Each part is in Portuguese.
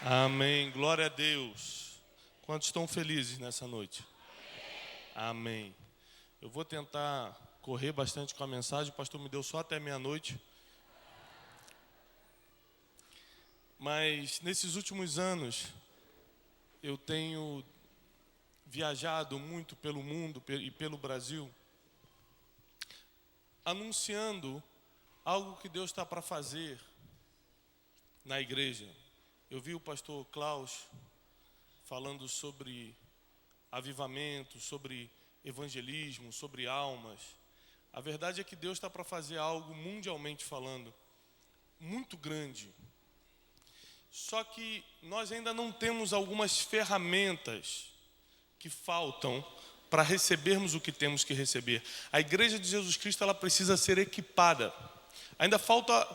Amém. Glória a Deus. Quantos estão felizes nessa noite? Amém. Eu vou tentar correr bastante com a mensagem. O pastor me deu só até meia-noite. Mas nesses últimos anos, eu tenho viajado muito pelo mundo e pelo Brasil, anunciando algo que Deus está para fazer na igreja. Eu vi o pastor Klaus falando sobre avivamento, sobre evangelismo, sobre almas. A verdade é que Deus está para fazer algo, mundialmente falando, muito grande. Só que nós ainda não temos algumas ferramentas que faltam para recebermos o que temos que receber. A igreja de Jesus Cristo, ela precisa ser equipada. Ainda falta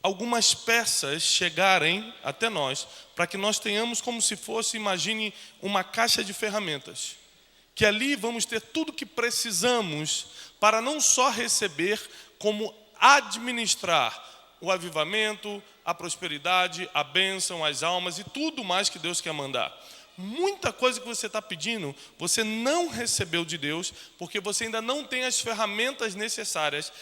algumas peças chegarem até nós, para que nós tenhamos como se fosse, imagine, uma caixa de ferramentas. Que ali vamos ter tudo que precisamos para não só receber, como administrar o avivamento, a prosperidade, a bênção, as almas e tudo mais que Deus quer mandar. Muita coisa que você está pedindo, você não recebeu de Deus, porque você ainda não tem as ferramentas necessárias,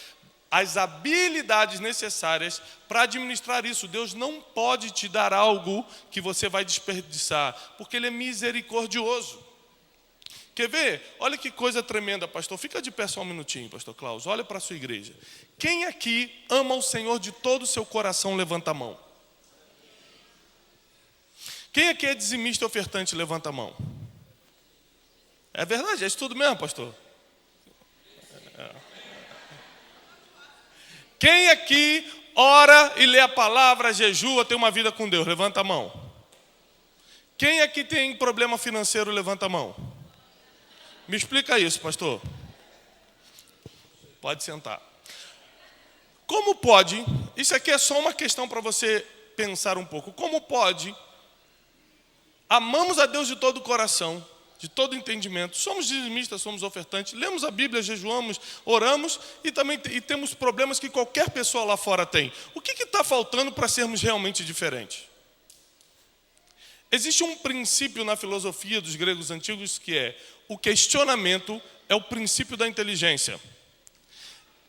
as habilidades necessárias para administrar isso. Deus não pode te dar algo que você vai desperdiçar, porque Ele é misericordioso. Quer ver? Olha que coisa tremenda, pastor. Fica de pé só um minutinho, pastor Klaus. Olha para a sua igreja. Quem aqui ama o Senhor de todo o seu coração, levanta a mão. Quem aqui é dizimista e ofertante, levanta a mão. É verdade, é isso tudo mesmo, pastor? Quem aqui ora e lê a palavra, jejua, tem uma vida com Deus? Levanta a mão. Quem aqui tem problema financeiro, levanta a mão. Me explica isso, pastor. Pode sentar. Como pode, isso aqui é só uma questão para você pensar um pouco. Como pode, amamos a Deus de todo o coração, de todo entendimento, somos dizimistas, somos ofertantes, lemos a Bíblia, jejuamos, oramos e também temos problemas que qualquer pessoa lá fora tem. O que está faltando para sermos realmente diferentes? Existe um princípio na filosofia dos gregos antigos que é: o questionamento é o princípio da inteligência.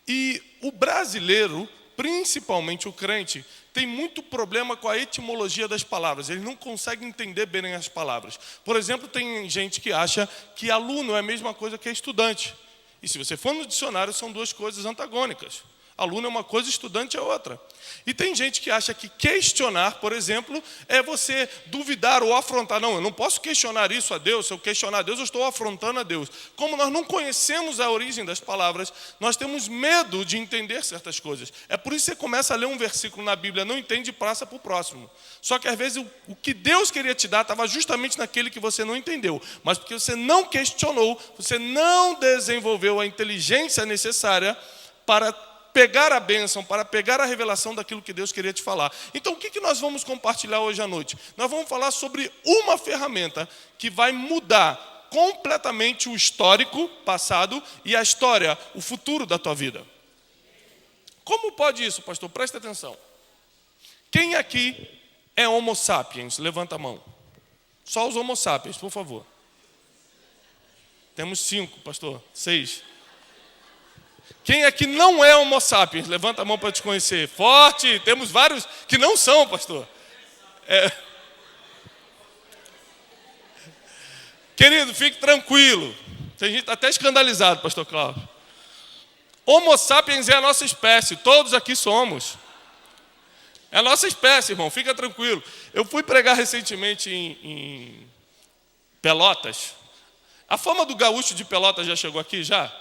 E o brasileiro, principalmente o crente, tem muito problema com a etimologia das palavras. Ele não consegue entender bem as palavras. Por exemplo, tem gente que acha que aluno é a mesma coisa que estudante. E se você for no dicionário, são duas coisas antagônicas. Aluno é uma coisa, estudante é outra. E tem gente que acha que questionar, por exemplo, é você duvidar ou afrontar. Não, eu não posso questionar isso a Deus. Se eu questionar a Deus, eu estou afrontando a Deus. Como nós não conhecemos a origem das palavras, nós temos medo de entender certas coisas. É por isso que você começa a ler um versículo na Bíblia, não entende e passa para o próximo. Só que às vezes o que Deus queria te dar estava justamente naquele que você não entendeu. Mas porque você não questionou, você não desenvolveu a inteligência necessária para pegar a bênção, para pegar a revelação daquilo que Deus queria te falar. Então, o que nós vamos compartilhar hoje à noite? Nós vamos falar sobre uma ferramenta que vai mudar completamente o histórico passado e a história, o futuro da tua vida. Como pode isso, pastor? Presta atenção. Quem aqui é homo sapiens? Levanta a mão. Só os homo sapiens, por favor. Temos 5, pastor. 6. Quem aqui não é homo sapiens? Levanta a mão para te conhecer. Forte, temos vários que não são, pastor. Querido, fique tranquilo. Tem gente até escandalizado, pastor Cláudio. Homo sapiens é a nossa espécie, todos aqui somos. É a nossa espécie, irmão, fica tranquilo. Eu fui pregar recentemente em Pelotas. A fama do gaúcho de Pelotas já chegou aqui, já?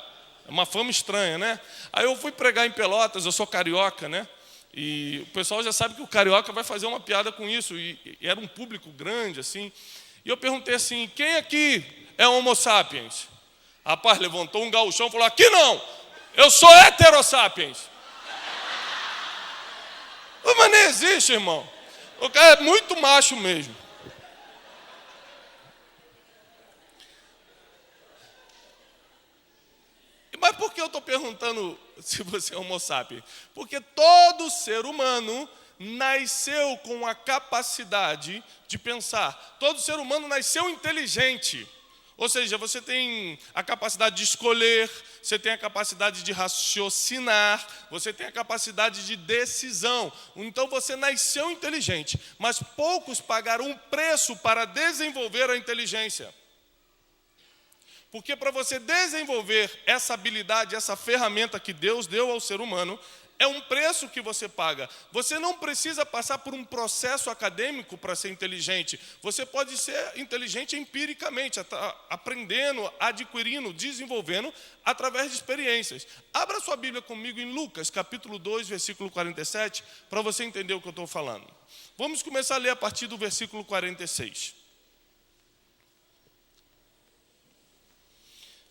É uma fama estranha, né? Aí eu fui pregar em Pelotas, eu sou carioca, né? E o pessoal já sabe que o carioca vai fazer uma piada com isso. E era um público grande, assim. E eu perguntei assim: quem aqui é homo sapiens? Rapaz, levantou um gauchão e falou: aqui não, eu sou heterosapiens. Mas nem existe, irmão. O cara é muito macho mesmo. Mas por que eu estou perguntando se você é homo sapiens? Porque todo ser humano nasceu com a capacidade de pensar. Todo ser humano nasceu inteligente. Ou seja, você tem a capacidade de escolher, você tem a capacidade de raciocinar, você tem a capacidade de decisão. Então você nasceu inteligente, mas poucos pagaram um preço para desenvolver a inteligência. Porque para você desenvolver essa habilidade, essa ferramenta que Deus deu ao ser humano, é um preço que você paga. Você não precisa passar por um processo acadêmico para ser inteligente. Você pode ser inteligente empiricamente, aprendendo, adquirindo, desenvolvendo, através de experiências. Abra sua Bíblia comigo em Lucas, capítulo 2, versículo 47, para você entender o que eu estou falando. Vamos começar a ler a partir do versículo 46.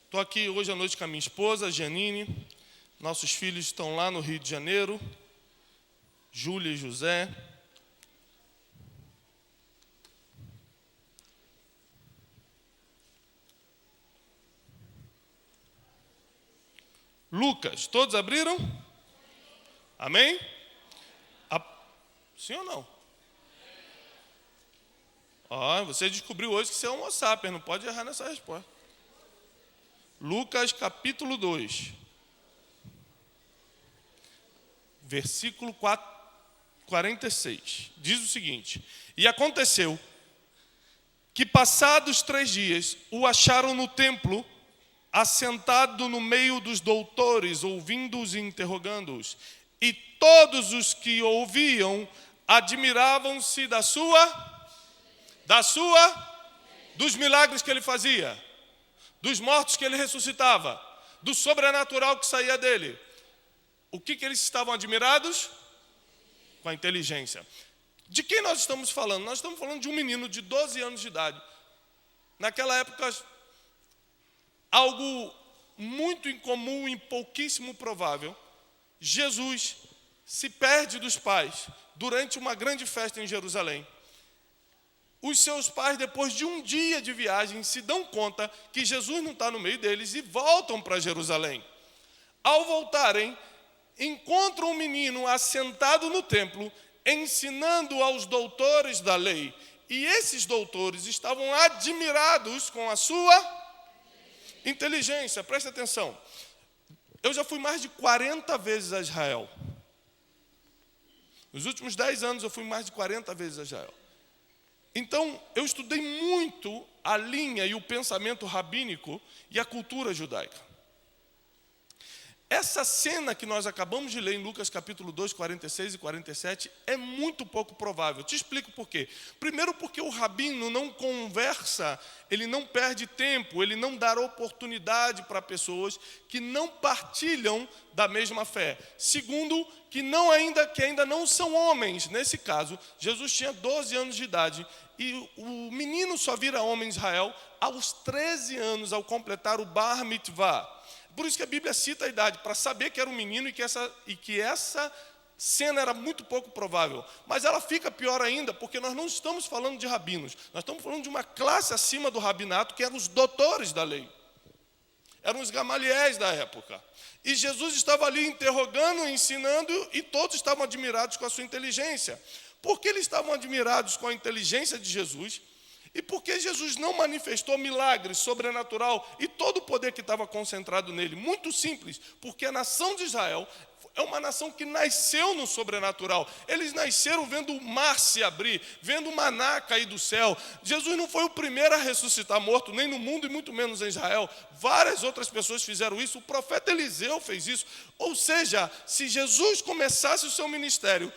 Estou aqui hoje à noite com a minha esposa, Janine. Nossos filhos estão lá no Rio de Janeiro, Júlia e José. Lucas, todos abriram? Amém? Sim ou não? Você descobriu hoje que você é um homo não pode errar nessa resposta. Lucas capítulo 2. Versículo 46, diz o seguinte: E aconteceu que, passados 3 dias, o acharam no templo, assentado no meio dos doutores, ouvindo-os e interrogando-os. E todos os que ouviam admiravam-se dos milagres que ele fazia, dos mortos que ele ressuscitava, do sobrenatural que saía dele. O que eles estavam admirados? Com a inteligência. De quem nós estamos falando? Nós estamos falando de um menino de 12 anos de idade. Naquela época, algo muito incomum e pouquíssimo provável. Jesus se perde dos pais durante uma grande festa em Jerusalém. Os seus pais, depois de um dia de viagem, se dão conta que Jesus não está no meio deles e voltam para Jerusalém. Ao voltarem, encontram um menino assentado no templo, ensinando aos doutores da lei. E esses doutores estavam admirados com a sua inteligência. Presta atenção. Eu já fui mais de 40 vezes a Israel. Nos últimos 10 anos eu fui mais de 40 vezes a Israel. Então, eu estudei muito a linha e o pensamento rabínico e a cultura judaica. Essa cena que nós acabamos de ler em Lucas capítulo 2, 46 e 47 é muito pouco provável. Te explico por quê. Primeiro, porque o rabino não conversa, ele não perde tempo, ele não dá oportunidade para pessoas que não partilham da mesma fé. Segundo, que ainda não são homens. Nesse caso, Jesus tinha 12 anos de idade e o menino só vira homem em Israel aos 13 anos, ao completar o Bar Mitvah. Por isso que a Bíblia cita a idade, para saber que era um menino e que essa cena era muito pouco provável. Mas ela fica pior ainda, porque nós não estamos falando de rabinos. Nós estamos falando de uma classe acima do rabinato, que eram os doutores da lei. Eram os gamaliéis da época. E Jesus estava ali interrogando, ensinando, e todos estavam admirados com a sua inteligência. Por que eles estavam admirados com a inteligência de Jesus? E por que Jesus não manifestou milagres, sobrenatural e todo o poder que estava concentrado nele? Muito simples, porque a nação de Israel é uma nação que nasceu no sobrenatural. Eles nasceram vendo o mar se abrir, vendo o maná cair do céu. Jesus não foi o primeiro a ressuscitar morto, nem no mundo e muito menos em Israel. Várias outras pessoas fizeram isso, o profeta Eliseu fez isso. Ou seja, se Jesus começasse o seu ministério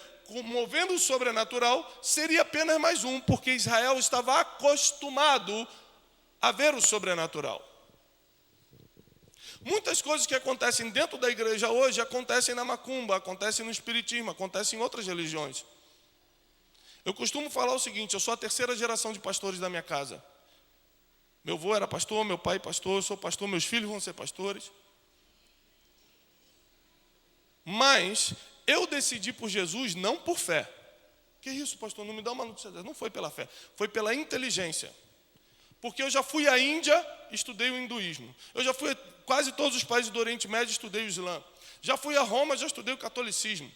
movendo o sobrenatural, seria apenas mais um, porque Israel estava acostumado a ver o sobrenatural. Muitas coisas que acontecem dentro da igreja hoje acontecem na macumba, acontecem no espiritismo, acontecem em outras religiões. Eu costumo falar o seguinte: eu sou a 3ª geração de pastores da minha casa. Meu avô era pastor, meu pai pastor, eu sou pastor, meus filhos vão ser pastores. Mas eu decidi por Jesus não por fé. Que isso, pastor? Não me dá uma notícia dessa. Não foi pela fé, foi pela inteligência. Porque eu já fui à Índia, estudei o hinduísmo. Eu já fui a quase todos os países do Oriente Médio, estudei o Islã. Já fui a Roma, já estudei o catolicismo.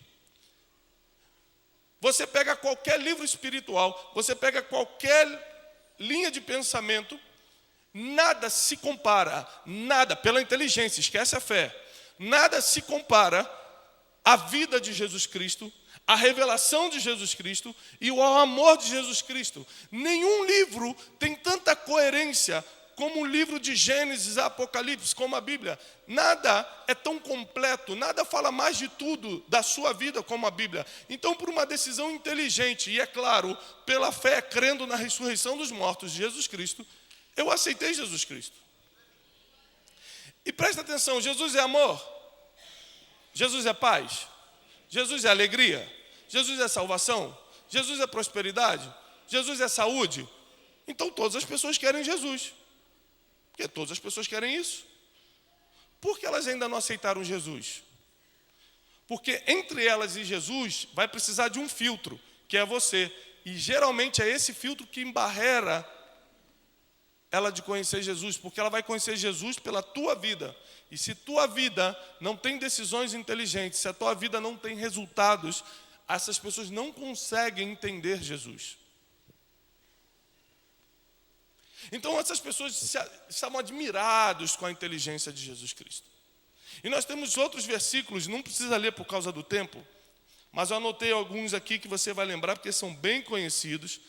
Você pega qualquer livro espiritual, você pega qualquer linha de pensamento, nada se compara, nada, pela inteligência, esquece a fé, nada se compara à vida de Jesus Cristo, à revelação de Jesus Cristo e ao amor de Jesus Cristo. Nenhum livro tem tanta coerência como o livro de Gênesis, Apocalipse, como a Bíblia. Nada é tão completo, nada fala mais de tudo da sua vida como a Bíblia. Então, por uma decisão inteligente, e é claro, pela fé, crendo na ressurreição dos mortos de Jesus Cristo, eu aceitei Jesus Cristo. E presta atenção, Jesus é amor, Jesus é paz, Jesus é alegria, Jesus é salvação, Jesus é prosperidade, Jesus é saúde. Então todas as pessoas querem Jesus. Porque todas as pessoas querem isso. Por que elas ainda não aceitaram Jesus? Porque entre elas e Jesus vai precisar de um filtro, que é você. E geralmente é esse filtro que embarrera ela de conhecer Jesus, porque ela vai conhecer Jesus pela tua vida. E se tua vida não tem decisões inteligentes, se a tua vida não tem resultados, essas pessoas não conseguem entender Jesus. Então essas pessoas estavam admirados com a inteligência de Jesus Cristo. E nós temos outros versículos, não precisa ler por causa do tempo, mas eu anotei alguns aqui que você vai lembrar, porque são bem conhecidos,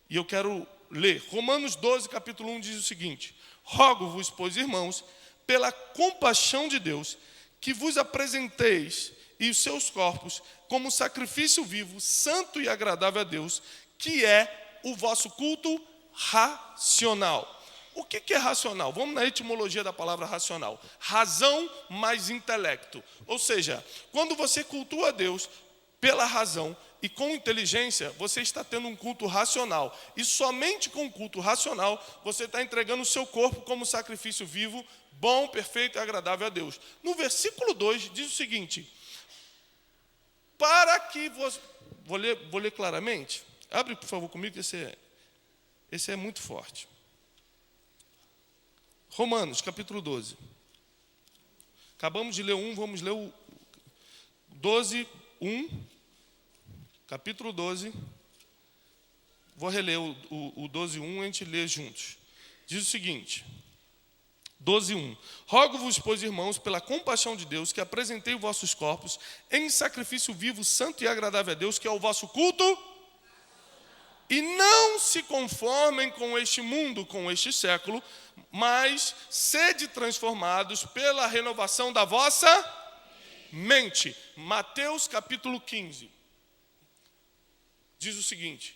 e eu quero ler. Romanos 12, capítulo 1 diz o seguinte: rogo-vos, pois, irmãos, pela compaixão de Deus, que vos apresenteis e os seus corpos como sacrifício vivo, santo e agradável a Deus, que é o vosso culto racional. O que é racional? Vamos na etimologia da palavra racional. Razão mais intelecto. Ou seja, quando você cultua a Deus pela razão e com inteligência, você está tendo um culto racional. E somente com o culto racional, você está entregando o seu corpo como sacrifício vivo, bom, perfeito e agradável a Deus. No versículo 2 diz o seguinte: para que você... Vou ler claramente. Abre, por favor, comigo, que esse é muito forte. Romanos, capítulo 12. Acabamos de ler um, vamos ler o 12, 1. Capítulo 12. Vou reler o 12, 1, a gente lê juntos. Diz o seguinte: 12, 1. Rogo-vos, pois, irmãos, pela compaixão de Deus, que apresentei os vossos corpos em sacrifício vivo, santo e agradável a Deus, que é o vosso culto. E não se conformem com este mundo, com este século, mas sede transformados pela renovação da vossa mente. Mateus capítulo 15. Diz o seguinte: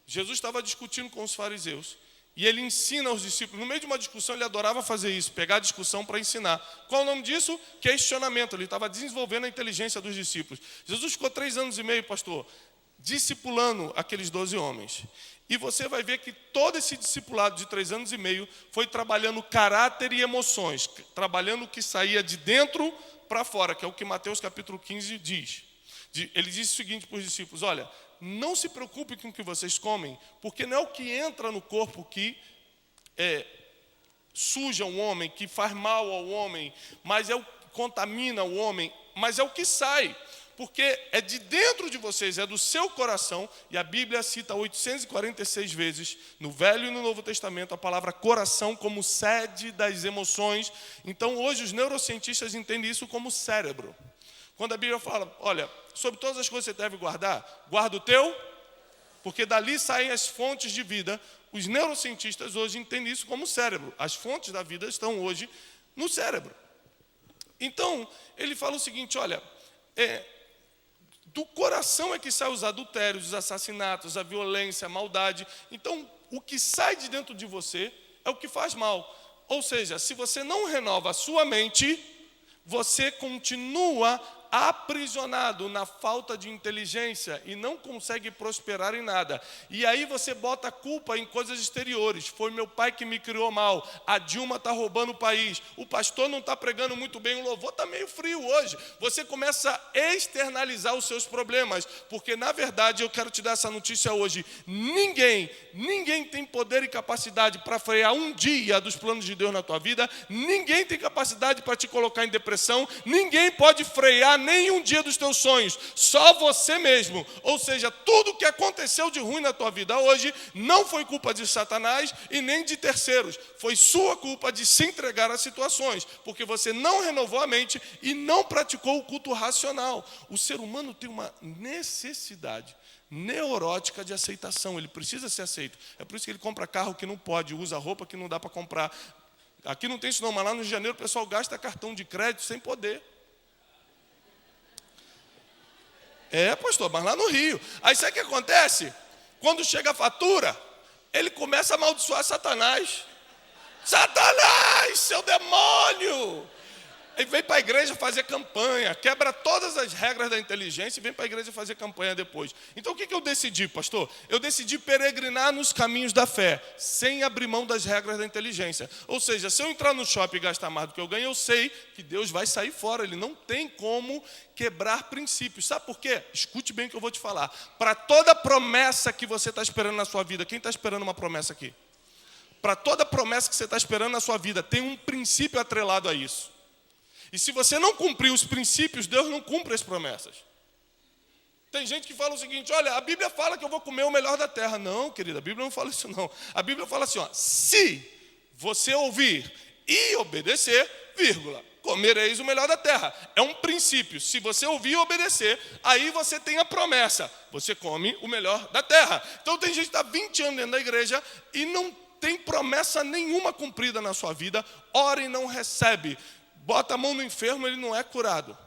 Jesus estava discutindo com os fariseus, e ele ensina aos discípulos. No meio de uma discussão, ele adorava fazer isso, pegar a discussão para ensinar. Qual o nome disso? Questionamento. Ele estava desenvolvendo a inteligência dos discípulos. Jesus ficou 3 anos e meio, pastor, discipulando aqueles 12 homens. E você vai ver que todo esse discipulado de 3 anos e meio foi trabalhando caráter e emoções, trabalhando o que saía de dentro para fora, que é o que Mateus capítulo 15 diz. Ele diz o seguinte para os discípulos: olha, não se preocupe com o que vocês comem, porque não é o que entra no corpo que suja o homem, que faz mal ao homem, mas é o que contamina o homem, mas é o que sai. Porque é de dentro de vocês, é do seu coração, e a Bíblia cita 846 vezes, no Velho e no Novo Testamento, a palavra coração como sede das emoções. Então, hoje, os neurocientistas entendem isso como cérebro. Quando a Bíblia fala, olha, sobre todas as coisas que você deve guardar, guarda o teu, porque dali saem as fontes de vida. Os neurocientistas hoje entendem isso como cérebro. As fontes da vida estão hoje no cérebro. Então, ele fala o seguinte, olha, do coração é que sai os adultérios, os assassinatos, a violência, a maldade. Então, o que sai de dentro de você é o que faz mal. Ou seja, se você não renova a sua mente, você continua aprisionado na falta de inteligência e não consegue prosperar em nada. E aí você bota a culpa em coisas exteriores. Foi meu pai que me criou mal, a Dilma está roubando o país, o pastor não está pregando muito bem, o louvor está meio frio hoje. Você começa a externalizar os seus problemas, porque na verdade eu quero te dar essa notícia hoje: ninguém tem poder e capacidade para frear um dia dos planos de Deus na tua vida, ninguém tem capacidade para te colocar em depressão, ninguém pode frear lembrar nem um dia dos teus sonhos, só você mesmo. Ou seja, tudo que aconteceu de ruim na tua vida hoje não foi culpa de Satanás e nem de terceiros. Foi sua culpa de se entregar às situações, porque você não renovou a mente e não praticou o culto racional. O ser humano tem uma necessidade neurótica de aceitação, ele precisa ser aceito. É por isso que ele compra carro que não pode, usa roupa que não dá para comprar. Aqui não tem isso não, mas lá no Rio de Janeiro o pessoal gasta cartão de crédito sem poder. Pastor, mas lá no Rio. Aí sabe o que acontece? Quando chega a fatura, ele começa a amaldiçoar Satanás. Satanás, seu demônio! Ele vem para a igreja fazer campanha, quebra todas as regras da inteligência e vem para a igreja fazer campanha depois. Então o que eu decidi, pastor? Eu decidi peregrinar nos caminhos da fé, sem abrir mão das regras da inteligência. Ou seja, se eu entrar no shopping e gastar mais do que eu ganho, eu sei que Deus vai sair fora. Ele não tem como quebrar princípios. Sabe por quê? Escute bem o que eu vou te falar. Para toda promessa que você está esperando na sua vida, quem está esperando uma promessa aqui? Para toda promessa que você está esperando na sua vida, tem um princípio atrelado a isso. E se você não cumprir os princípios, Deus não cumpre as promessas. Tem gente que fala o seguinte: olha, a Bíblia fala que eu vou comer o melhor da terra. Não, querida, a Bíblia não fala isso não. A Bíblia fala assim, se você ouvir e obedecer, comereis o melhor da terra. É um princípio. Se você ouvir e obedecer, aí você tem a promessa. Você come o melhor da terra. Então tem gente que está 20 anos dentro da igreja e não tem promessa nenhuma cumprida na sua vida. Ora e não recebe. Bota a mão no enfermo, ele não é curado.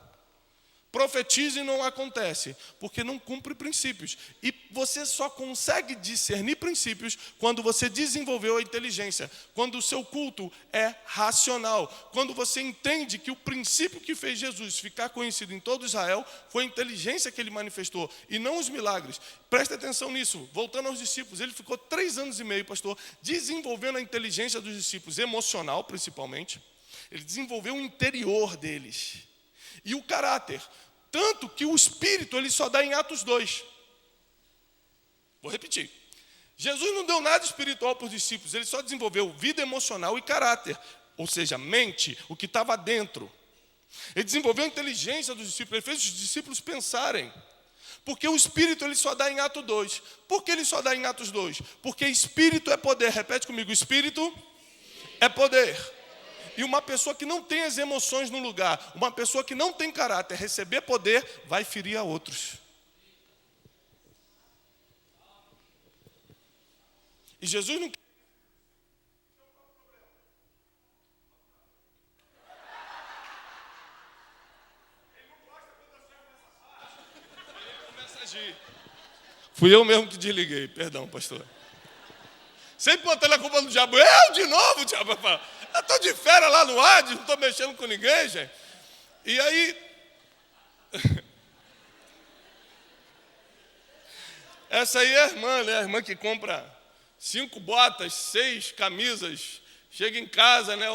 Profetiza e não acontece, porque não cumpre princípios. E você só consegue discernir princípios quando você desenvolveu a inteligência, quando o seu culto é racional, quando você entende que o princípio que fez Jesus ficar conhecido em todo Israel foi a inteligência que ele manifestou, e não os milagres. Presta atenção nisso, voltando aos discípulos, ele ficou 3 anos e meio, pastor, desenvolvendo a inteligência dos discípulos, emocional principalmente. Ele desenvolveu o interior deles. E o caráter. Tanto que o Espírito ele só dá em Atos 2. Vou repetir. Jesus não deu nada espiritual para os discípulos. Ele só desenvolveu vida emocional e caráter. Ou seja, mente, o que estava dentro. Ele desenvolveu a inteligência dos discípulos. Ele fez os discípulos pensarem. Porque o Espírito ele só dá em Atos 2. Por que ele só dá em Atos 2? Porque Espírito é poder. Repete comigo. Espírito é poder. E uma pessoa que não tem as emoções no lugar, uma pessoa que não tem caráter, receber poder, vai ferir a outros. E Jesus não... Ele começa a agir. Fui eu mesmo que desliguei, perdão, pastor. Sempre botando a culpa no diabo. Eu de novo, diabo. Eu estou de férias lá no Hades, não estou mexendo com ninguém, gente. E aí... Essa aí é a irmã, né? A irmã que compra 5 botas, 6 camisas, chega em casa, né?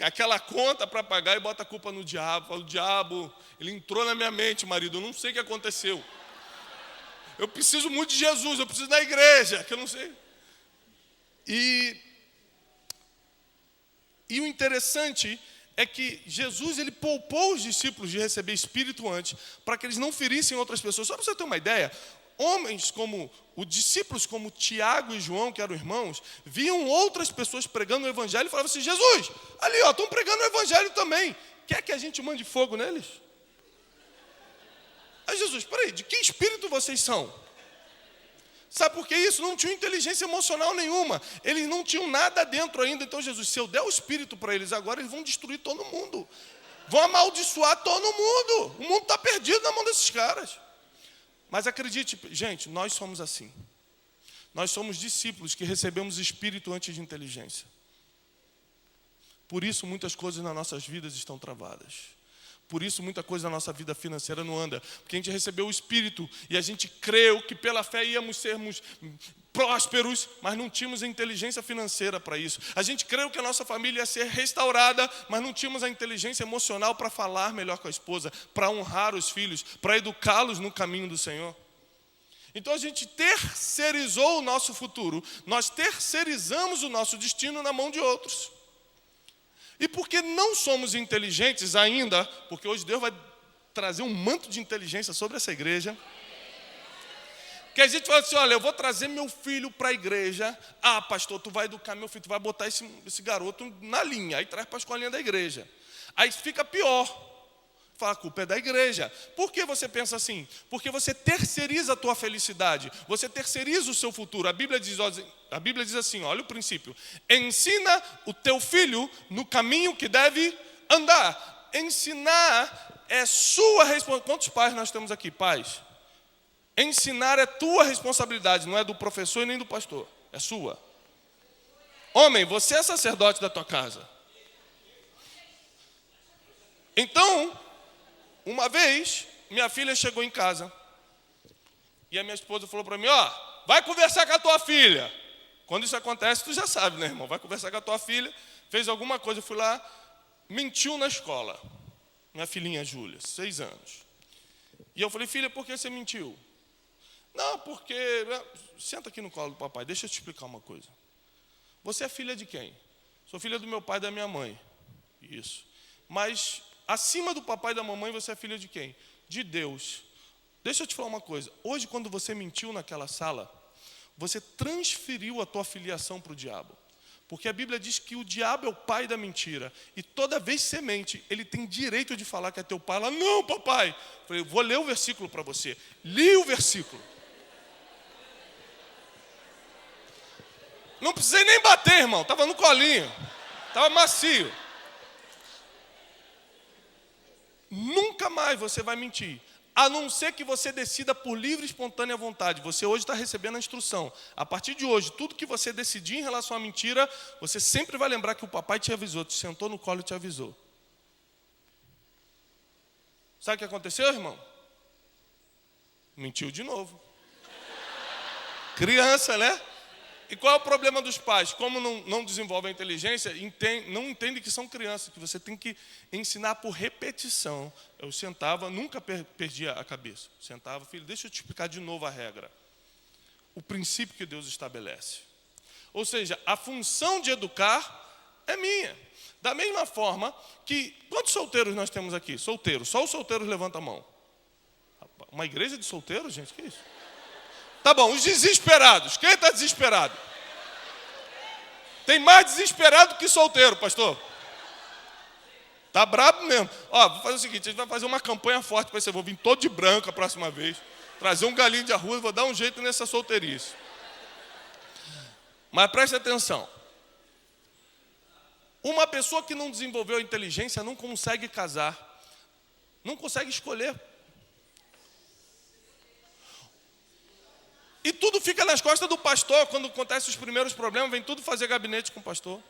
Aquela conta para pagar e bota a culpa no diabo. Fala, o diabo, ele entrou na minha mente, marido, eu não sei o que aconteceu. Eu preciso muito de Jesus, eu preciso da igreja, que eu não sei... E o interessante é que Jesus ele poupou os discípulos de receber Espírito antes, para que eles não ferissem outras pessoas. Só para você ter uma ideia, homens como os discípulos como Tiago e João, que eram irmãos, viam outras pessoas pregando o evangelho e falavam assim: Jesus, ali estão pregando o evangelho também. Quer que a gente mande fogo neles? Aí Jesus, peraí, de que espírito vocês são? Sabe por que isso? Não tinham inteligência emocional nenhuma. Eles não tinham nada dentro ainda. Então Jesus, se eu der o Espírito para eles agora, eles vão destruir todo mundo. Vão amaldiçoar todo mundo. O mundo está perdido na mão desses caras. Mas acredite, gente, nós somos assim. Nós somos discípulos que recebemos Espírito antes de inteligência. Por isso muitas coisas nas nossas vidas estão travadas. Por isso muita coisa na nossa vida financeira não anda. Porque a gente recebeu o Espírito e a gente creu que pela fé íamos sermos prósperos, mas não tínhamos a inteligência financeira para isso. A gente creu que a nossa família ia ser restaurada, mas não tínhamos a inteligência emocional para falar melhor com a esposa, para honrar os filhos, para educá-los no caminho do Senhor. Então a gente terceirizou o nosso futuro. Nós terceirizamos o nosso destino na mão de outros. E porque não somos inteligentes ainda, porque hoje Deus vai trazer um manto de inteligência sobre essa igreja. Que a gente fala assim, olha, eu vou trazer meu filho para a igreja. Ah, pastor, tu vai educar meu filho, tu vai botar esse garoto na linha. Aí traz para a escolinha da igreja. Aí fica pior. Fala, a culpa é da igreja. Por que você pensa assim? Porque você terceiriza a tua felicidade. Você terceiriza o seu futuro. A Bíblia diz assim, olha o princípio. Ensina o teu filho no caminho que deve andar. Ensinar é sua responsabilidade. Quantos pais nós temos aqui? Pais. Ensinar é tua responsabilidade, não é do professor e nem do pastor. É sua. Homem, você é sacerdote da tua casa. Então, uma vez, minha filha chegou em casa. E a minha esposa falou para mim, ó, vai conversar com a tua filha. Quando isso acontece, tu já sabe, né, irmão? Vai conversar com a tua filha, fez alguma coisa, eu fui lá, mentiu na escola. Minha filhinha Júlia, 6 anos. E eu falei, filha, por que você mentiu? Não, porque... Senta aqui no colo do papai, deixa eu te explicar uma coisa. Você é filha de quem? Sou filha do meu pai e da minha mãe. Isso. Mas, acima do papai e da mamãe, você é filha de quem? De Deus. Deixa eu te falar uma coisa. Hoje, quando você mentiu naquela sala, você transferiu a tua filiação para o diabo. Porque a Bíblia diz que o diabo é o pai da mentira. E toda vez que você mente, ele tem direito de falar que é teu pai. Ela, não, papai. Eu falei, vou ler o versículo para você. Li o versículo. Não precisei nem bater, irmão. Estava no colinho. Estava macio. Nunca mais você vai mentir. A não ser que você decida por livre e espontânea vontade. Você hoje está recebendo a instrução. A partir de hoje, tudo que você decidir em relação à mentira, você sempre vai lembrar que o papai te avisou, te sentou no colo e te avisou. Sabe o que aconteceu, irmão? Mentiu de novo. Criança, né? E qual é o problema dos pais? Como não desenvolvem a inteligência, não entendem que são crianças, que você tem que ensinar por repetição. Eu sentava, nunca perdia a cabeça. Sentava, filho, deixa eu te explicar de novo a regra. O princípio que Deus estabelece. Ou seja, a função de educar é minha. Da mesma forma que... Quantos solteiros nós temos aqui? Solteiros. Só os solteiros levantam a mão. Uma igreja de solteiros, gente? Que isso? Tá bom, os desesperados. Quem está desesperado? Tem mais desesperado que solteiro, pastor. Tá brabo mesmo. Ó, vou fazer o seguinte, a gente vai fazer uma campanha forte para você. Vou vir todo de branco a próxima vez. Trazer um galinho de arroz, vou dar um jeito nessa solteirice. Mas preste atenção. Uma pessoa que não desenvolveu a inteligência não consegue casar. Não consegue escolher. E tudo fica nas costas do pastor. Quando acontecem os primeiros problemas, vem tudo fazer gabinete com o pastor.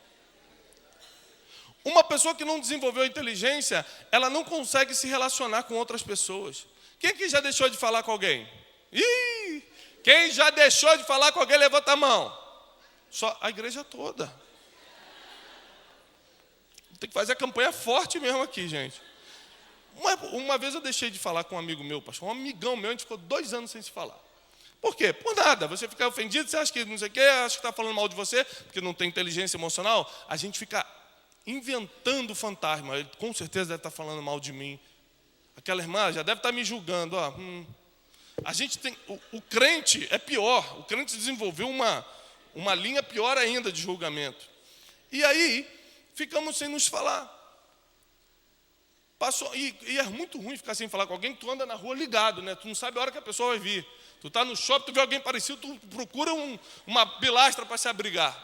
Uma pessoa que não desenvolveu inteligência, ela não consegue se relacionar com outras pessoas. Quem aqui já deixou de falar com alguém? Ih! Quem já deixou de falar com alguém, levanta a mão. Só a igreja toda. Tem que fazer a campanha forte mesmo aqui, gente. Uma vez eu deixei de falar com um amigo meu, pastor, um amigão meu, a gente ficou 2 anos sem se falar. Por quê? Por nada. Você fica ofendido, você acha que não sei o quê, acha que está falando mal de você, porque não tem inteligência emocional. A gente fica inventando fantasma. Ele com certeza deve estar falando mal de mim. Aquela irmã já deve estar me julgando. Ó. A gente tem... O crente é pior. O crente desenvolveu uma linha pior ainda de julgamento. E aí, ficamos sem nos falar. Passou, e é muito ruim ficar sem falar com alguém que tu anda na rua ligado, né? Tu não sabe a hora que a pessoa vai vir. Tu está no shopping, tu vê alguém parecido, tu procura uma pilastra para se abrigar.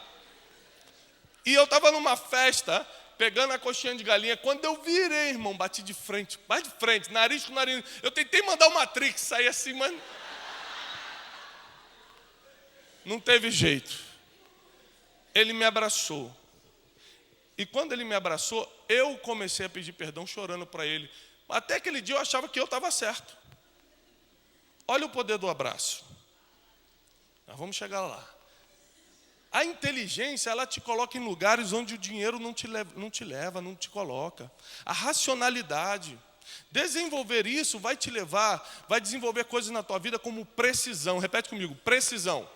E eu estava numa festa, pegando a coxinha de galinha. Quando eu virei, irmão, bati de frente, mais de frente, nariz com nariz. Eu tentei mandar o Matrix sair assim, mas não teve jeito. Ele me abraçou. E quando ele me abraçou, eu comecei a pedir perdão chorando para ele. Até aquele dia eu achava que eu estava certo. Olha o poder do abraço. Nós vamos chegar lá. A inteligência, ela te coloca em lugares onde o dinheiro não te leva, não te coloca. A racionalidade. Desenvolver isso vai te levar, vai desenvolver coisas na tua vida como precisão. Repete comigo, precisão.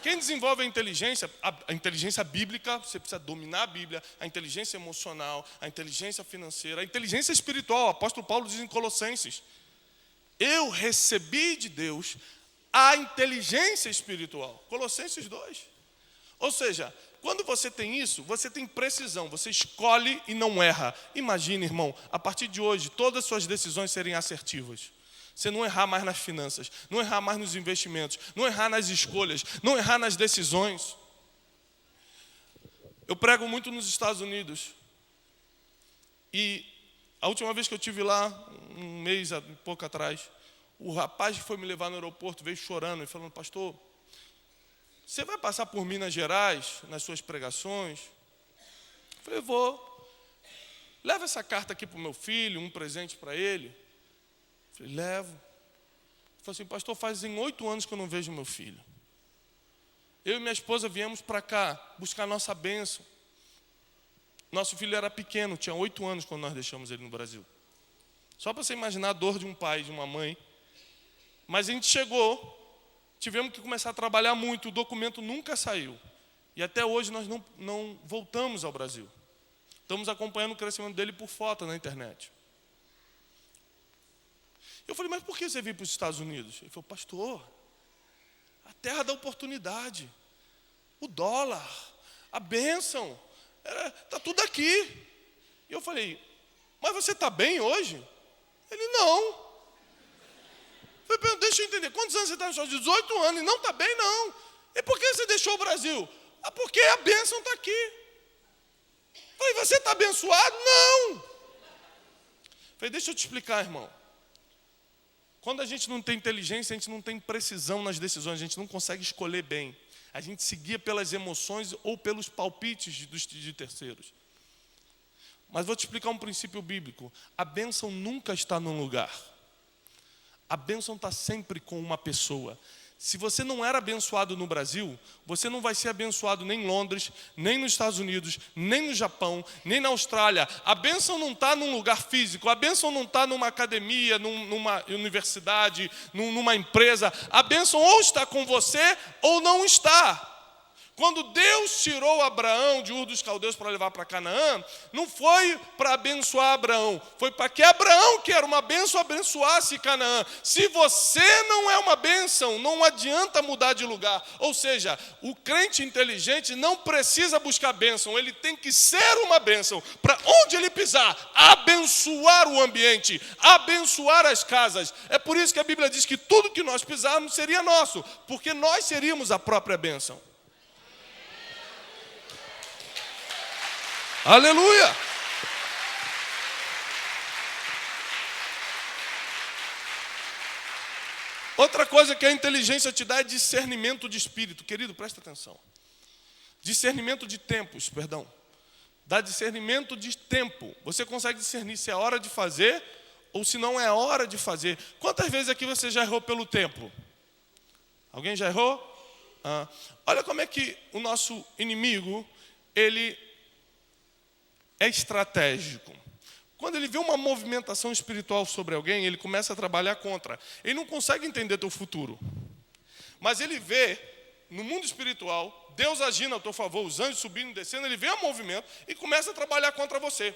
Quem desenvolve a inteligência bíblica, você precisa dominar a Bíblia, a inteligência emocional, a inteligência financeira, a inteligência espiritual. O apóstolo Paulo diz em Colossenses: eu recebi de Deus a inteligência espiritual. Colossenses 2. Ou seja, quando você tem isso, você tem precisão, você escolhe e não erra. Imagine, irmão, a partir de hoje, todas as suas decisões serem assertivas. Você não errar mais nas finanças, não errar mais nos investimentos, não errar nas escolhas, não errar nas decisões. Eu prego muito nos Estados Unidos. E a última vez que eu estive lá, um mês e pouco atrás, o rapaz que foi me levar no aeroporto veio chorando e falando: pastor, você vai passar por Minas Gerais nas suas pregações? Eu falei: vou. Leva essa carta aqui para o meu filho, um presente para ele. Eu falei: levo. Ele falou assim: pastor, fazem 8 anos que eu não vejo meu filho. Eu e minha esposa viemos para cá buscar nossa bênção. Nosso filho era pequeno, tinha 8 anos quando nós deixamos ele no Brasil. Só para você imaginar a dor de um pai e de uma mãe. Mas a gente chegou, tivemos que começar a trabalhar muito, o documento nunca saiu. E até hoje nós não voltamos ao Brasil. Estamos acompanhando o crescimento dele por foto na internet. Eu falei: mas por que você veio para os Estados Unidos? Ele falou: pastor, a terra da oportunidade, o dólar, a bênção, está tudo aqui. E eu falei: mas você está bem hoje? Ele: não. Eu falei: deixa eu entender, quantos anos você está nos Estados Unidos? 18 anos, e não está bem, não. E por que você deixou o Brasil? Porque a bênção está aqui. Eu falei: você está abençoado? Não. Eu falei: deixa eu te explicar, irmão. Quando a gente não tem inteligência, a gente não tem precisão nas decisões, a gente não consegue escolher bem. A gente se guia pelas emoções ou pelos palpites de terceiros. Mas vou te explicar um princípio bíblico. A bênção nunca está num lugar. A bênção está sempre com uma pessoa. Se você não era abençoado no Brasil, você não vai ser abençoado nem em Londres, nem nos Estados Unidos, nem no Japão, nem na Austrália. A bênção não está num lugar físico, a bênção não está numa academia, numa universidade, numa empresa. A bênção ou está com você ou não está. Quando Deus tirou Abraão de Ur dos Caldeus para levar para Canaã, não foi para abençoar Abraão, foi para que Abraão, que era uma bênção, abençoasse Canaã. Se você não é uma bênção, não adianta mudar de lugar. Ou seja, o crente inteligente não precisa buscar bênção, ele tem que ser uma bênção. Para onde ele pisar, abençoar o ambiente, abençoar as casas. É por isso que a Bíblia diz que tudo que nós pisarmos seria nosso, porque nós seríamos a própria bênção. Aleluia! Outra coisa que a inteligência te dá é discernimento de espírito. Querido, presta atenção. Discernimento de tempos, perdão. Dá discernimento de tempo. Você consegue discernir se é hora de fazer ou se não é hora de fazer. Quantas vezes aqui você já errou pelo tempo? Alguém já errou? Olha como é que o nosso inimigo, ele é estratégico. Quando ele vê uma movimentação espiritual sobre alguém, ele começa a trabalhar contra. Ele não consegue entender teu futuro. Mas ele vê, no mundo espiritual, Deus agindo a teu favor, os anjos subindo e descendo, ele vê o movimento e começa a trabalhar contra você.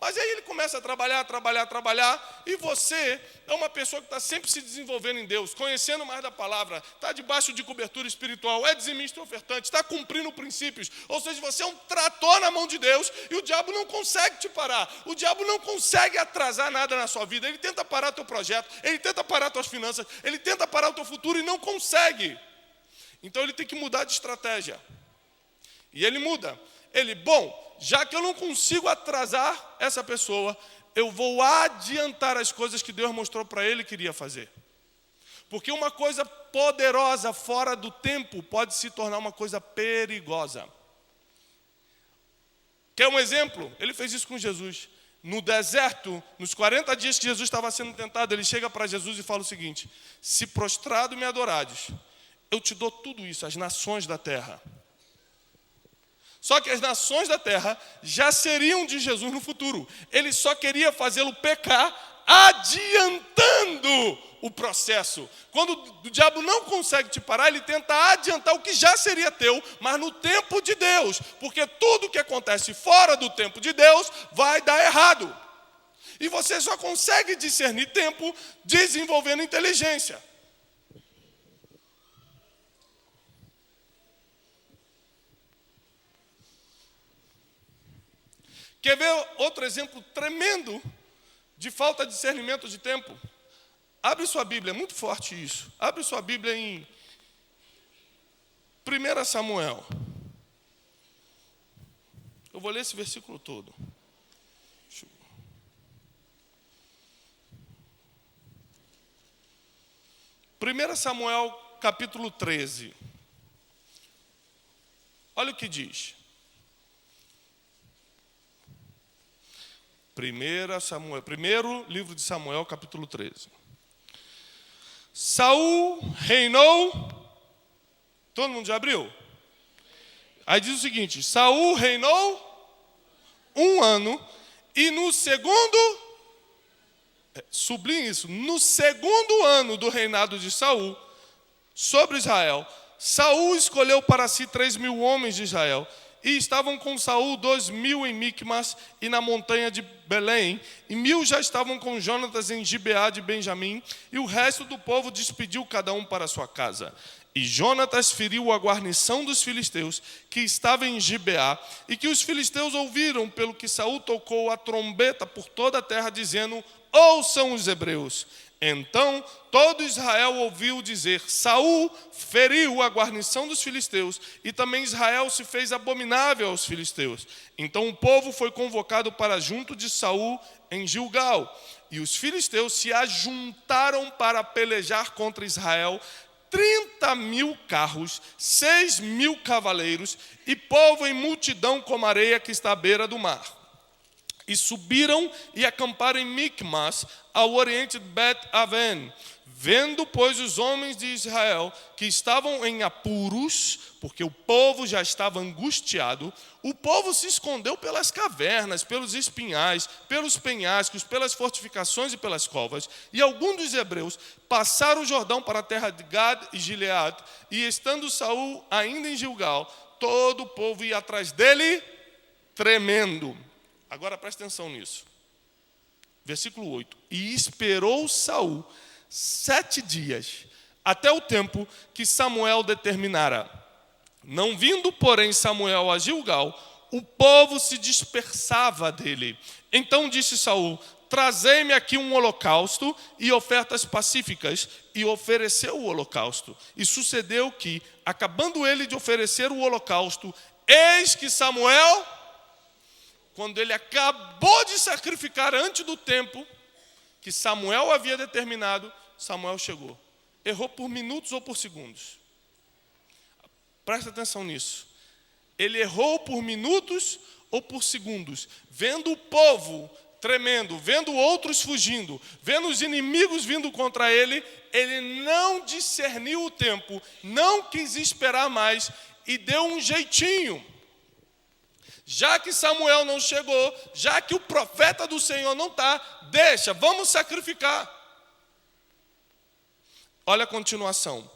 Mas aí ele começa a trabalhar, e você é uma pessoa que está sempre se desenvolvendo em Deus, conhecendo mais da palavra, está debaixo de cobertura espiritual, é dizimista e ofertante, está cumprindo princípios. Ou seja, você é um trator na mão de Deus e o diabo não consegue te parar. O diabo não consegue atrasar nada na sua vida. Ele tenta parar teu projeto, ele tenta parar tuas finanças, ele tenta parar o teu futuro e não consegue. Então ele tem que mudar de estratégia. E ele muda. Já que eu não consigo atrasar essa pessoa, eu vou adiantar as coisas que Deus mostrou para ele que iria fazer. Porque uma coisa poderosa fora do tempo pode se tornar uma coisa perigosa. Quer um exemplo? Ele fez isso com Jesus. No deserto, nos 40 dias que Jesus estava sendo tentado, ele chega para Jesus e fala o seguinte: se prostrado me adorares, eu te dou tudo isso, as nações da terra. Só que as nações da terra já seriam de Jesus no futuro. Ele só queria fazê-lo pecar, adiantando o processo. Quando o diabo não consegue te parar, ele tenta adiantar o que já seria teu, mas no tempo de Deus. Porque tudo que acontece fora do tempo de Deus vai dar errado. E você só consegue discernir tempo desenvolvendo inteligência. Quer ver outro exemplo tremendo de falta de discernimento de tempo? Abre sua Bíblia, é muito forte isso. Abre sua Bíblia em 1 Samuel. Eu vou ler esse versículo todo. 1 Samuel, capítulo 13. Olha o que diz. 1 Samuel, primeiro livro de Samuel, capítulo 13. Saul reinou. Todo mundo já abriu? Aí diz o seguinte: Saul reinou 1 ano, e no segundo, sublinhe isso, no segundo ano do reinado de Saul sobre Israel, Saul escolheu para si 3.000 homens de Israel. E estavam com Saul 2.000 em Micmas e na montanha de Belém, e 1.000 já estavam com Jonatas em Gibeá de Benjamim, e o resto do povo despediu cada um para sua casa. E Jonatas feriu a guarnição dos filisteus, que estava em Gibeá, e que os filisteus ouviram, pelo que Saul tocou a trombeta por toda a terra, dizendo: ouçam os hebreus. Então todo Israel ouviu dizer: Saul feriu a guarnição dos filisteus, e também Israel se fez abominável aos filisteus. Então o povo foi convocado para junto de Saul em Gilgal, e os filisteus se ajuntaram para pelejar contra Israel, 30.000 carros, 6.000 cavaleiros, e povo em multidão como a areia que está à beira do mar. E subiram e acamparam em Micmas, ao oriente de Bet-Aven. Vendo, pois, os homens de Israel que estavam em apuros, porque o povo já estava angustiado, o povo se escondeu pelas cavernas, pelos espinhais, pelos penhascos, pelas fortificações e pelas covas. E alguns dos hebreus passaram o Jordão para a terra de Gad e Gileade, e estando Saul ainda em Gilgal, todo o povo ia atrás dele, tremendo. Agora presta atenção nisso. Versículo 8. E esperou Saul 7 dias, até o tempo que Samuel determinara. Não vindo, porém, Samuel a Gilgal, o povo se dispersava dele. Então disse Saul: trazei-me aqui um holocausto e ofertas pacíficas. E ofereceu o holocausto. E sucedeu que, acabando ele de oferecer o holocausto, eis que Samuel, quando ele acabou de sacrificar antes do tempo que Samuel havia determinado, Samuel chegou. Errou por minutos ou por segundos. Presta atenção nisso. Ele errou por minutos ou por segundos. Vendo o povo tremendo, vendo outros fugindo, vendo os inimigos vindo contra ele, ele não discerniu o tempo, não quis esperar mais e deu um jeitinho. Já que Samuel não chegou, já que o profeta do Senhor não está, deixa, vamos sacrificar. Olha a continuação.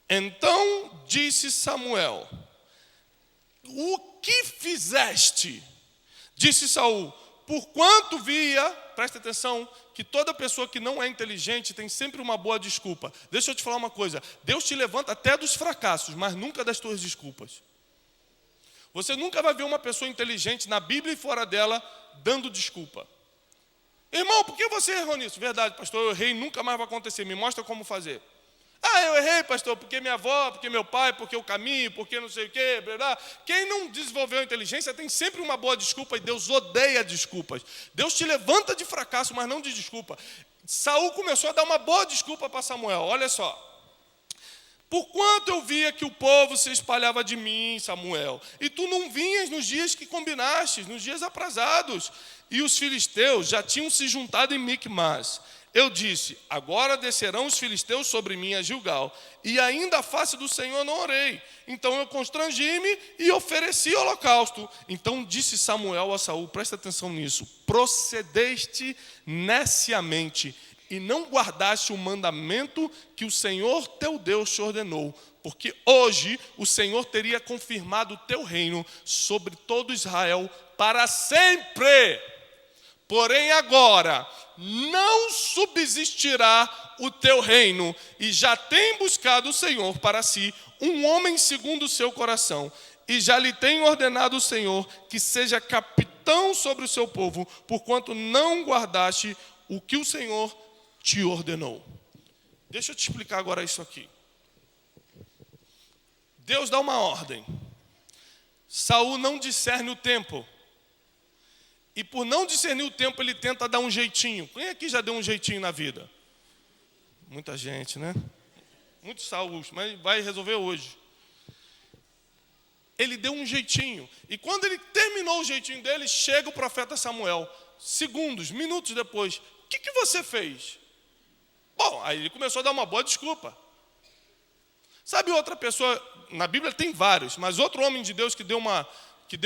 Então disse Samuel: o que fizeste? Disse Saul: porquanto via, presta atenção, que toda pessoa que não é inteligente tem sempre uma boa desculpa. Deixa eu te falar uma coisa, Deus te levanta até dos fracassos, mas nunca das tuas desculpas. Você nunca vai ver uma pessoa inteligente na Bíblia e fora dela dando desculpa. Irmão, por que você errou nisso? Verdade, pastor, eu errei, nunca mais vai acontecer. Me mostra como fazer. Ah, eu errei, pastor, porque minha avó, porque meu pai, porque o caminho, porque não sei o quê. Blá, blá. Quem não desenvolveu inteligência tem sempre uma boa desculpa, e Deus odeia desculpas. Deus te levanta de fracasso, mas não de desculpa. Saul começou a dar uma boa desculpa para Samuel. Olha só. Porquanto eu via que o povo se espalhava de mim, Samuel, e tu não vinhas nos dias que combinaste, nos dias aprazados, e os filisteus já tinham se juntado em Micmas. Eu disse: agora descerão os filisteus sobre mim a Gilgal, e ainda a face do Senhor não orei. Então eu constrangi-me e ofereci holocausto. Então disse Samuel a Saul, presta atenção nisso: procedeste neciamente, e e não guardaste o mandamento que o Senhor teu Deus te ordenou, porque hoje o Senhor teria confirmado o teu reino sobre todo Israel para sempre. Porém agora não subsistirá o teu reino, e já tem buscado o Senhor para si um homem segundo o seu coração, e já lhe tem ordenado o Senhor que seja capitão sobre o seu povo, porquanto não guardaste o que o Senhor te ordenou. Deixa eu te explicar agora isso aqui. Deus dá uma ordem. Saul não discerne o tempo. E por não discernir o tempo, ele tenta dar um jeitinho. Quem aqui já deu um jeitinho na vida? Muita gente, né? Muitos Sauls, mas vai resolver hoje. Ele deu um jeitinho. E quando ele terminou o jeitinho dele, chega o profeta Samuel. Segundos, minutos depois. O que você fez? Bom, aí ele começou a dar uma boa desculpa. Sabe outra pessoa, na Bíblia tem vários, mas outro homem de Deus que deu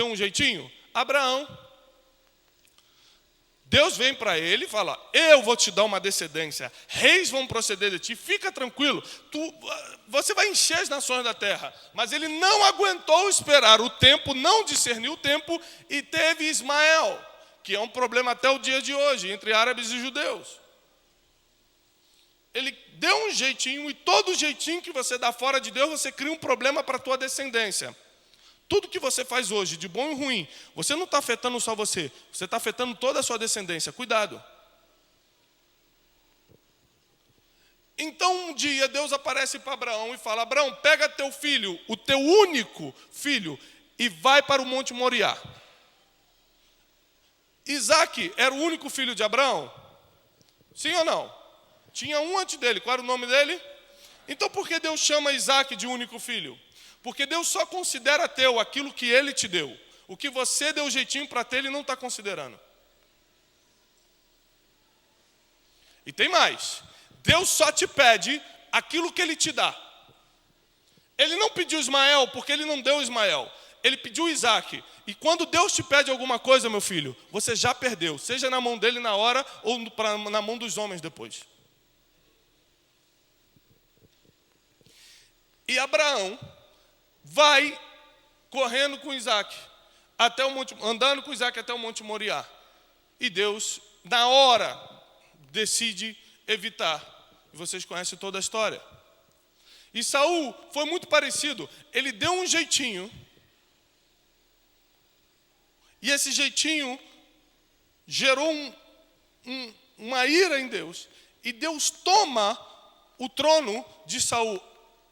um jeitinho? Abraão. Deus vem para ele e fala: eu vou te dar uma descendência, reis vão proceder de ti, fica tranquilo, você vai encher as nações da terra. Mas ele não aguentou esperar o tempo, não discerniu o tempo, e teve Ismael, que é um problema até o dia de hoje, entre árabes e judeus. Ele deu um jeitinho, e todo jeitinho que você dá fora de Deus, você cria um problema para a tua descendência. Tudo que você faz hoje, de bom e ruim, você não está afetando só você está afetando toda a sua descendência. Cuidado. Então um dia Deus aparece para Abraão e fala: Abraão, pega teu filho, o teu único filho, e vai para o Monte Moriá. Isaac era o único filho de Abraão? Sim ou não? Tinha um antes dele. Qual era o nome dele? Então por que Deus chama Isaac de único filho? Porque Deus só considera teu aquilo que Ele te deu. O que você deu jeitinho para ter, Ele não está considerando. E tem mais. Deus só te pede aquilo que Ele te dá. Ele não pediu Ismael porque Ele não deu Ismael. Ele pediu Isaac. E quando Deus te pede alguma coisa, meu filho, você já perdeu. Seja na mão dele na hora ou na mão dos homens depois. E Abraão vai correndo com Isaac, andando com Isaac até o Monte Moriá. E Deus, na hora, decide evitar. E vocês conhecem toda a história. E Saul foi muito parecido. Ele deu um jeitinho. E esse jeitinho gerou uma ira em Deus. E Deus toma o trono de Saul.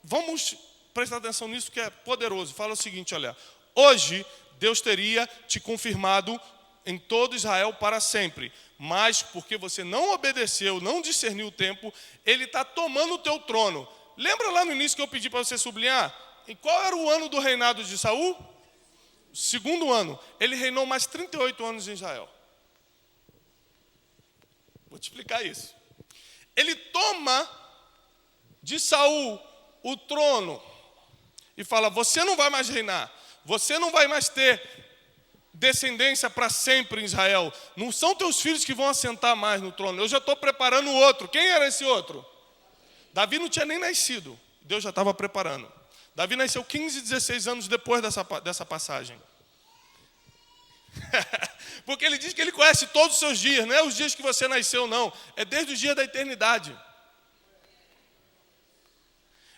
Vamos prestar atenção nisso que é poderoso. Fala o seguinte, olha. Hoje, Deus teria te confirmado em todo Israel para sempre. Mas, porque você não obedeceu, não discerniu o tempo, Ele está tomando o teu trono. Lembra lá no início que eu pedi para você sublinhar? Em qual era o ano do reinado de Saul? Segundo ano. Ele reinou mais 38 anos em Israel. Vou te explicar isso. Ele toma de Saul o trono e fala: você não vai mais reinar, você não vai mais ter descendência para sempre em Israel, não são teus filhos que vão assentar mais no trono, eu já estou preparando o outro. Quem era esse outro? Davi não tinha nem nascido, Deus já estava preparando. Davi nasceu 15, 16 anos depois dessa passagem. Porque ele diz que ele conhece todos os seus dias, não é os dias que você nasceu não, é desde os dias da eternidade.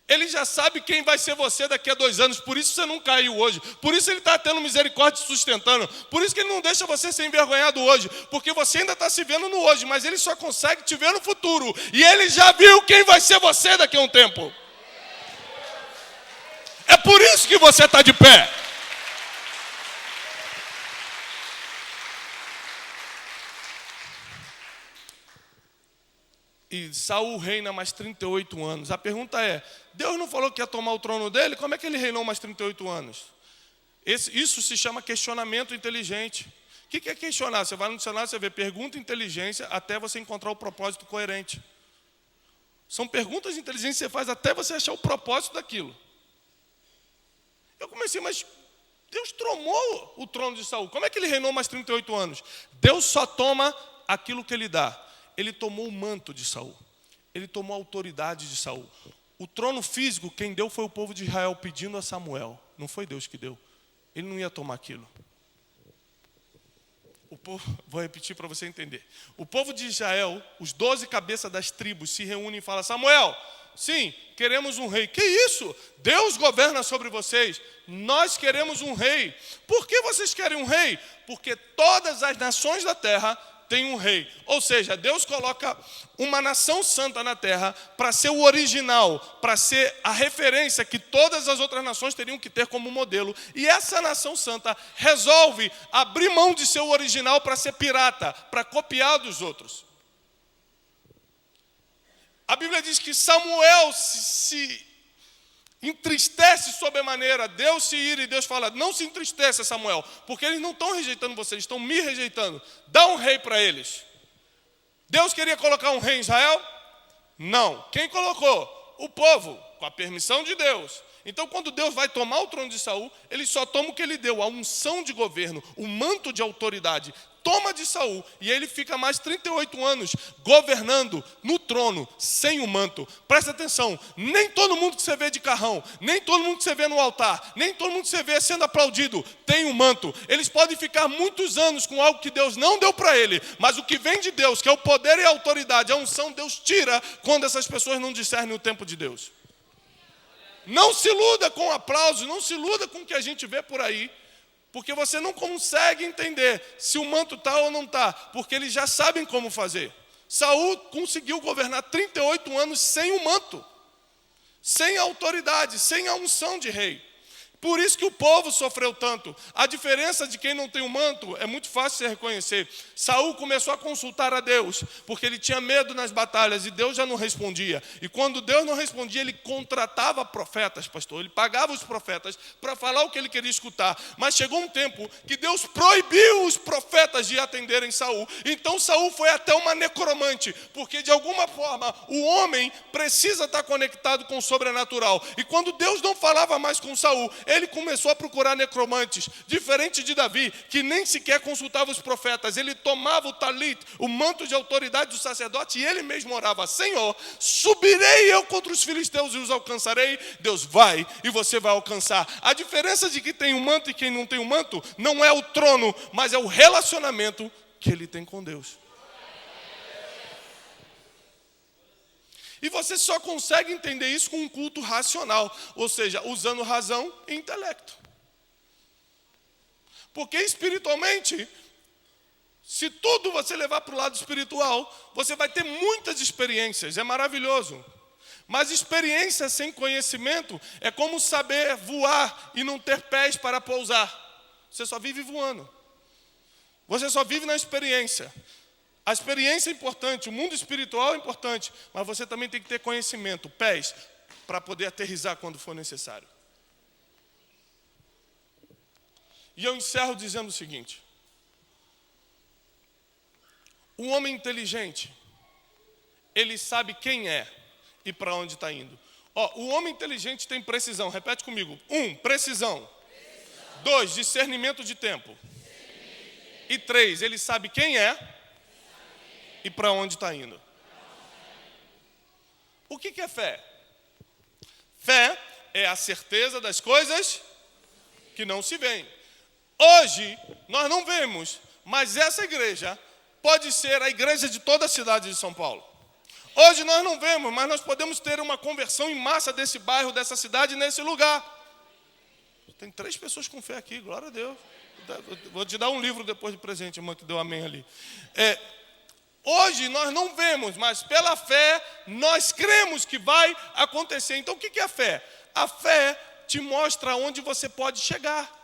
Ele já sabe quem vai ser você daqui a 2 anos, por isso você não caiu hoje. Por isso Ele está tendo misericórdia e sustentando. Por isso que Ele não deixa você ser envergonhado hoje. Porque você ainda está se vendo no hoje, mas Ele só consegue te ver no futuro. E Ele já viu quem vai ser você daqui a um tempo. É por isso que você está de pé. E Saul reina mais 38 anos. A pergunta é: Deus não falou que ia tomar o trono dele? Como é que ele reinou mais 38 anos? Isso se chama questionamento inteligente. O que é questionar? Você vai no dicionário, você vê pergunta e inteligência até você encontrar o propósito coerente. São perguntas inteligentes que você faz até você achar o propósito daquilo. Eu comecei, mas Deus tomou o trono de Saul. Como é que ele reinou mais 38 anos? Deus só toma aquilo que Ele dá. ele tomou o manto de Saul. Ele tomou a autoridade de Saul. O trono físico, quem deu foi o povo de Israel pedindo a Samuel. Não foi Deus que deu. Ele não ia tomar aquilo. O povo, vou repetir para você entender. O povo de Israel, os 12 cabeças das tribos se reúnem e falam: Samuel, sim, queremos um rei. Que isso? Deus governa sobre vocês. Nós queremos um rei. Por que vocês querem um rei? Porque todas as nações da terra têm um rei. Ou seja, Deus coloca uma nação santa na terra para ser o original, para ser a referência que todas as outras nações teriam que ter como modelo. E essa nação santa resolve abrir mão de seu original para ser pirata, para copiar dos outros. A Bíblia diz que Samuel se entristece sobremaneira, Deus se ira e Deus fala: não se entristeça, Samuel, porque eles não estão rejeitando você, eles estão me rejeitando. Dá um rei para eles. Deus queria colocar um rei em Israel? Não. Quem colocou? O povo, com a permissão de Deus. Então, quando Deus vai tomar o trono de Saul, ele só toma o que ele deu, a unção de governo, o manto de autoridade. Toma de Saul e ele fica mais 38 anos governando no trono sem o manto. Presta atenção, nem todo mundo que você vê de carrão, nem todo mundo que você vê no altar, nem todo mundo que você vê sendo aplaudido tem um manto. Eles podem ficar muitos anos com algo que Deus não deu para ele, mas o que vem de Deus, que é o poder e a autoridade, a unção, Deus tira quando essas pessoas não discernem o tempo de Deus. Não se iluda com aplausos, não se iluda com o que a gente vê por aí, porque você não consegue entender se o manto está ou não está, porque eles já sabem como fazer. Saul conseguiu governar 38 anos sem o manto, sem a autoridade, sem a unção de rei. Por isso que o povo sofreu tanto. A diferença de quem não tem o manto é muito fácil de reconhecer. Saul começou a consultar a Deus, porque ele tinha medo nas batalhas e Deus já não respondia. E quando Deus não respondia, ele contratava profetas, pastor. Ele pagava os profetas para falar o que ele queria escutar. Mas chegou um tempo que Deus proibiu os profetas de atenderem Saul. Então Saul foi até uma necromante, porque de alguma forma o homem precisa estar conectado com o sobrenatural. E quando Deus não falava mais com Saul, ele começou a procurar necromantes, diferente de Davi, que nem sequer consultava os profetas. Ele tomava o talit, o manto de autoridade do sacerdote, e ele mesmo orava: Senhor, subirei eu contra os filisteus e os alcançarei. Deus vai, e você vai alcançar. A diferença de quem tem o manto e quem não tem o manto não é o trono, mas é o relacionamento que ele tem com Deus. E você só consegue entender isso com um culto racional, ou seja, usando razão e intelecto. Porque espiritualmente, se tudo você levar para o lado espiritual, você vai ter muitas experiências, é maravilhoso. Mas experiência sem conhecimento é como saber voar e não ter pés para pousar. Você só vive voando. Você só vive na experiência. A experiência é importante, o mundo espiritual é importante, mas você também tem que ter conhecimento, pés, para poder aterrissar quando for necessário. E eu encerro dizendo o seguinte: o homem inteligente, ele sabe quem é e para onde está indo. O homem inteligente tem precisão, repete comigo. 1, precisão. 2, discernimento de tempo. E 3, ele sabe quem é e para onde está indo. O que é fé? Fé é a certeza das coisas que não se veem. Hoje, nós não vemos, mas essa igreja pode ser a igreja de toda a cidade de São Paulo. Hoje nós não vemos, mas nós podemos ter uma conversão em massa desse bairro, dessa cidade, nesse lugar. Tem 3 pessoas com fé aqui, glória a Deus. Vou te dar um livro depois de presente, irmã que deu amém ali. Hoje nós não vemos, mas pela fé nós cremos que vai acontecer. Então o que é a fé? A fé te mostra onde você pode chegar.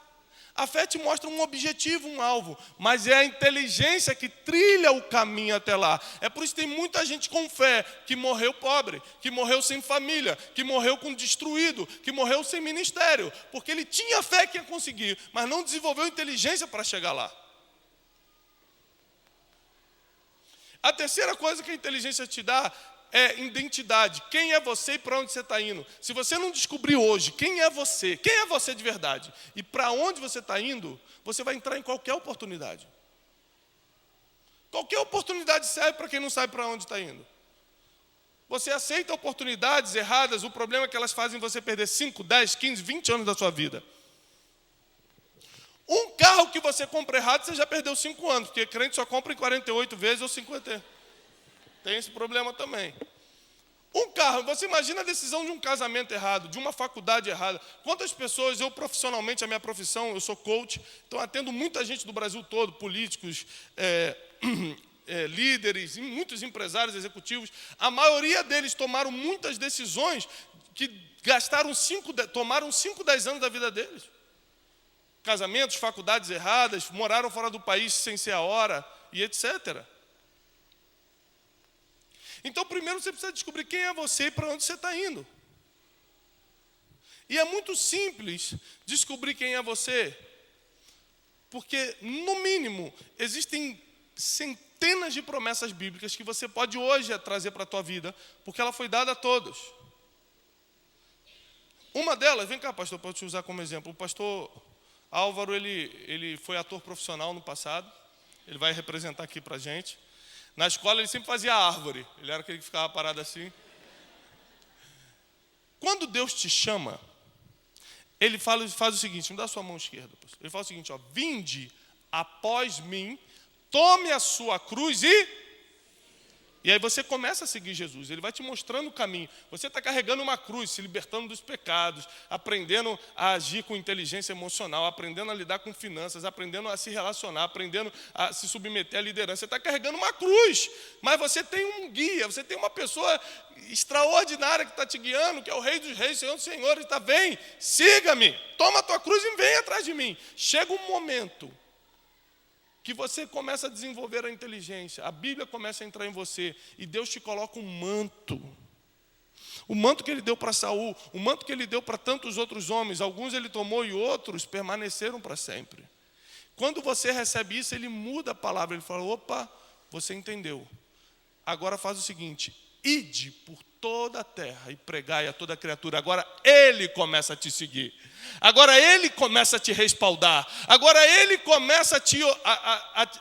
A fé te mostra um objetivo, um alvo, mas é a inteligência que trilha o caminho até lá. É por isso que tem muita gente com fé que morreu pobre, que morreu sem família, que morreu destruído, que morreu sem ministério, porque ele tinha fé que ia conseguir, mas não desenvolveu inteligência para chegar lá. A terceira coisa que a inteligência te dá é identidade. Quem é você e para onde você está indo? Se você não descobrir hoje quem é você de verdade e para onde você está indo, você vai entrar em qualquer oportunidade. Qualquer oportunidade serve para quem não sabe para onde está indo. Você aceita oportunidades erradas, o problema é que elas fazem você perder 5, 10, 15, 20 anos da sua vida. Um carro que você compra errado, você já perdeu 5 anos, porque crente só compra em 48 vezes ou 50. Tem esse problema também. Um carro, você imagina a decisão de um casamento errado, de uma faculdade errada. Quantas pessoas, eu profissionalmente, a minha profissão, eu sou coach, então atendo muita gente do Brasil todo, políticos, líderes, muitos empresários executivos. A maioria deles tomaram muitas decisões que tomaram 5, 10 anos da vida deles. Casamentos, faculdades erradas, moraram fora do país sem ser a hora, e etc. Então, primeiro você precisa descobrir quem é você e para onde você está indo. E é muito simples descobrir quem é você, porque, no mínimo, existem centenas de promessas bíblicas que você pode hoje trazer para a tua vida, porque ela foi dada a todos. Uma delas, vem cá, pastor, para eu te usar como exemplo. O pastor Álvaro, ele foi ator profissional no passado, ele vai representar aqui para a gente. Na escola ele sempre fazia árvore, ele era aquele que ficava parado assim. Quando Deus te chama, ele faz o seguinte, me dá a sua mão esquerda, pastor. Ele fala o seguinte, vinde após mim, tome a sua cruz e aí você começa a seguir Jesus, ele vai te mostrando o caminho. Você está carregando uma cruz, se libertando dos pecados, aprendendo a agir com inteligência emocional, aprendendo a lidar com finanças, aprendendo a se relacionar, aprendendo a se submeter à liderança. Você está carregando uma cruz, mas você tem um guia, você tem uma pessoa extraordinária que está te guiando, que é o Rei dos Reis, Senhor dos Senhores. Está, vem, siga-me, toma a tua cruz e vem atrás de mim. Chega um momento que você começa a desenvolver a inteligência, a Bíblia começa a entrar em você, e Deus te coloca um manto. O manto que ele deu para Saul, o manto que ele deu para tantos outros homens, alguns ele tomou e outros permaneceram para sempre. Quando você recebe isso, ele muda a palavra, ele fala, opa, você entendeu. Agora faz o seguinte, ide por toda a terra e pregai a toda criatura. Agora ele começa a te seguir. Agora ele começa a te respaldar. Agora ele começa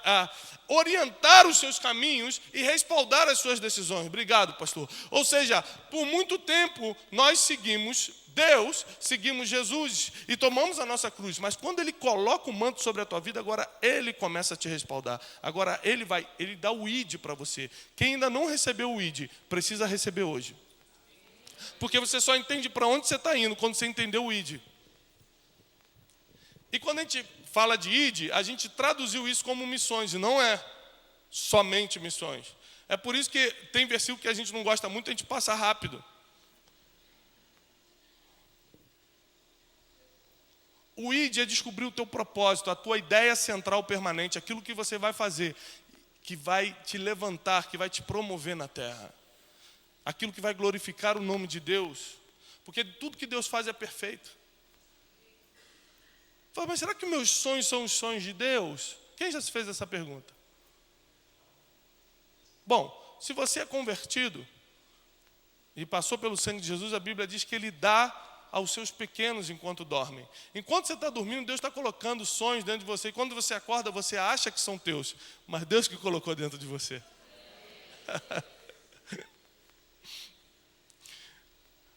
a orientar os seus caminhos e respaldar as suas decisões. Obrigado, pastor. Ou seja, por muito tempo nós seguimos Deus, seguimos Jesus e tomamos a nossa cruz. Mas quando ele coloca o manto sobre a tua vida, agora ele começa a te respaldar. Agora ele dá o ID para você. Quem ainda não recebeu o ID, precisa receber hoje. Porque você só entende para onde você está indo quando você entendeu o ID. E quando a gente fala de ID, a gente traduziu isso como missões, e não é somente missões. É por isso que tem versículo que a gente não gosta muito, a gente passa rápido. O ID é descobrir o teu propósito, a tua ideia central permanente, aquilo que você vai fazer, que vai te levantar, que vai te promover na terra. Aquilo que vai glorificar o nome de Deus. Porque tudo que Deus faz é perfeito. Fala, mas será que meus sonhos são os sonhos de Deus? Quem já se fez essa pergunta? Bom, se você é convertido e passou pelo sangue de Jesus, a Bíblia diz que Ele dá aos seus pequenos enquanto dormem. Enquanto você está dormindo, Deus está colocando sonhos dentro de você. E quando você acorda, você acha que são teus. Mas Deus que colocou dentro de você.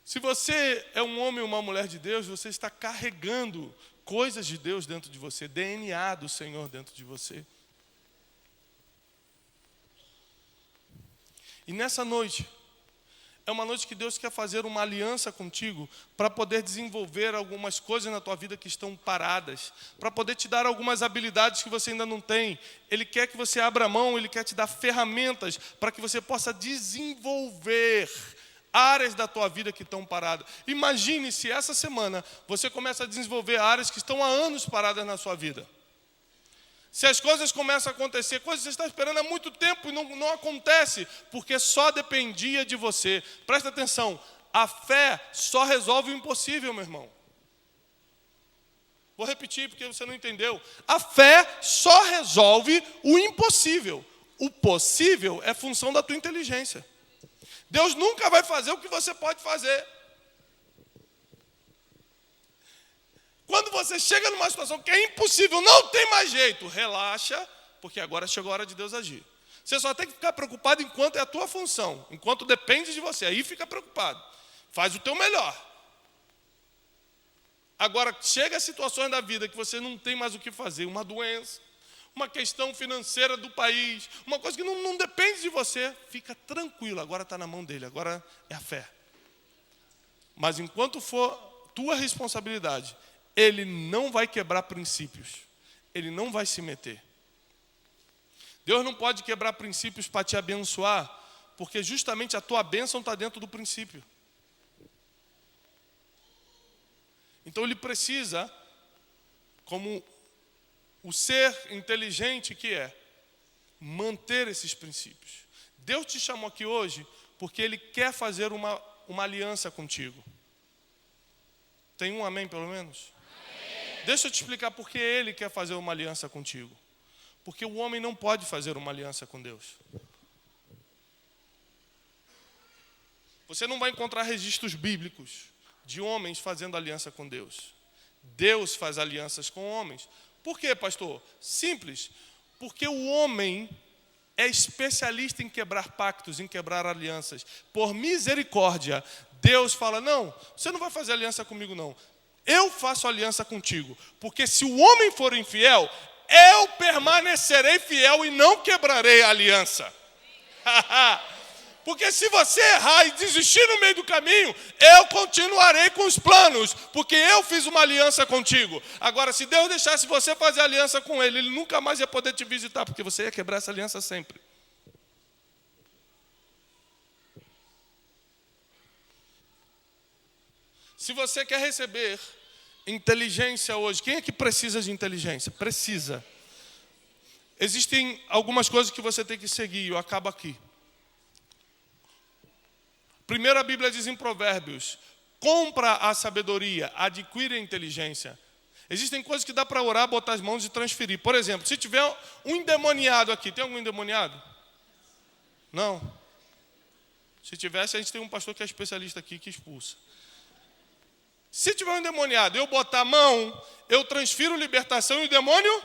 Se você é um homem ou uma mulher de Deus, você está carregando coisas de Deus dentro de você. DNA do Senhor dentro de você. E nessa noite, é uma noite que Deus quer fazer uma aliança contigo para poder desenvolver algumas coisas na tua vida que estão paradas, para poder te dar algumas habilidades que você ainda não tem. Ele quer que você abra a mão, Ele quer te dar ferramentas para que você possa desenvolver áreas da tua vida que estão paradas. Imagine se essa semana você começa a desenvolver áreas que estão há anos paradas na sua vida. Se as coisas começam a acontecer, coisas que você está esperando há muito tempo e não acontece, porque só dependia de você. Presta atenção, a fé só resolve o impossível, meu irmão. Vou repetir porque você não entendeu. A fé só resolve o impossível. O possível é função da tua inteligência. Deus nunca vai fazer o que você pode fazer. Quando você chega numa situação que é impossível, não tem mais jeito, relaxa, porque agora chegou a hora de Deus agir. Você só tem que ficar preocupado enquanto é a tua função, enquanto depende de você. Aí fica preocupado. Faz o teu melhor. Agora, chega a situações da vida que você não tem mais o que fazer, uma doença, uma questão financeira do país, uma coisa que não depende de você, fica tranquilo, agora está na mão dele, agora é a fé. Mas enquanto for tua responsabilidade, ele não vai quebrar princípios, ele não vai se meter. Deus não pode quebrar princípios para te abençoar, porque justamente a tua bênção está dentro do princípio. Então ele precisa, como o ser inteligente que é, manter esses princípios. Deus te chamou aqui hoje porque Ele quer fazer uma aliança contigo. Tem um amém pelo menos? Amém. Deixa eu te explicar por que Ele quer fazer uma aliança contigo. Porque o homem não pode fazer uma aliança com Deus. Você não vai encontrar registros bíblicos de homens fazendo aliança com Deus. Deus faz alianças com homens. Por quê, pastor? Simples. Porque o homem é especialista em quebrar pactos, em quebrar alianças. Por misericórdia, Deus fala, não, você não vai fazer aliança comigo não. Eu faço aliança contigo. Porque se o homem for infiel, eu permanecerei fiel e não quebrarei a aliança. Porque se você errar e desistir no meio do caminho, eu continuarei com os planos, porque eu fiz uma aliança contigo. Agora, se Deus deixasse você fazer aliança com Ele, Ele nunca mais ia poder te visitar, porque você ia quebrar essa aliança sempre. Se você quer receber inteligência hoje, quem é que precisa de inteligência? Precisa. Existem algumas coisas que você tem que seguir, eu acabo aqui. Primeiro a Bíblia diz em Provérbios, compra a sabedoria, adquire a inteligência. Existem coisas que dá para orar, botar as mãos e transferir. Por exemplo, se tiver um endemoniado aqui, tem algum endemoniado? Não? Se tivesse, a gente tem um pastor que é especialista aqui que expulsa. Se tiver um endemoniado, eu botar a mão, eu transfiro libertação e o demônio?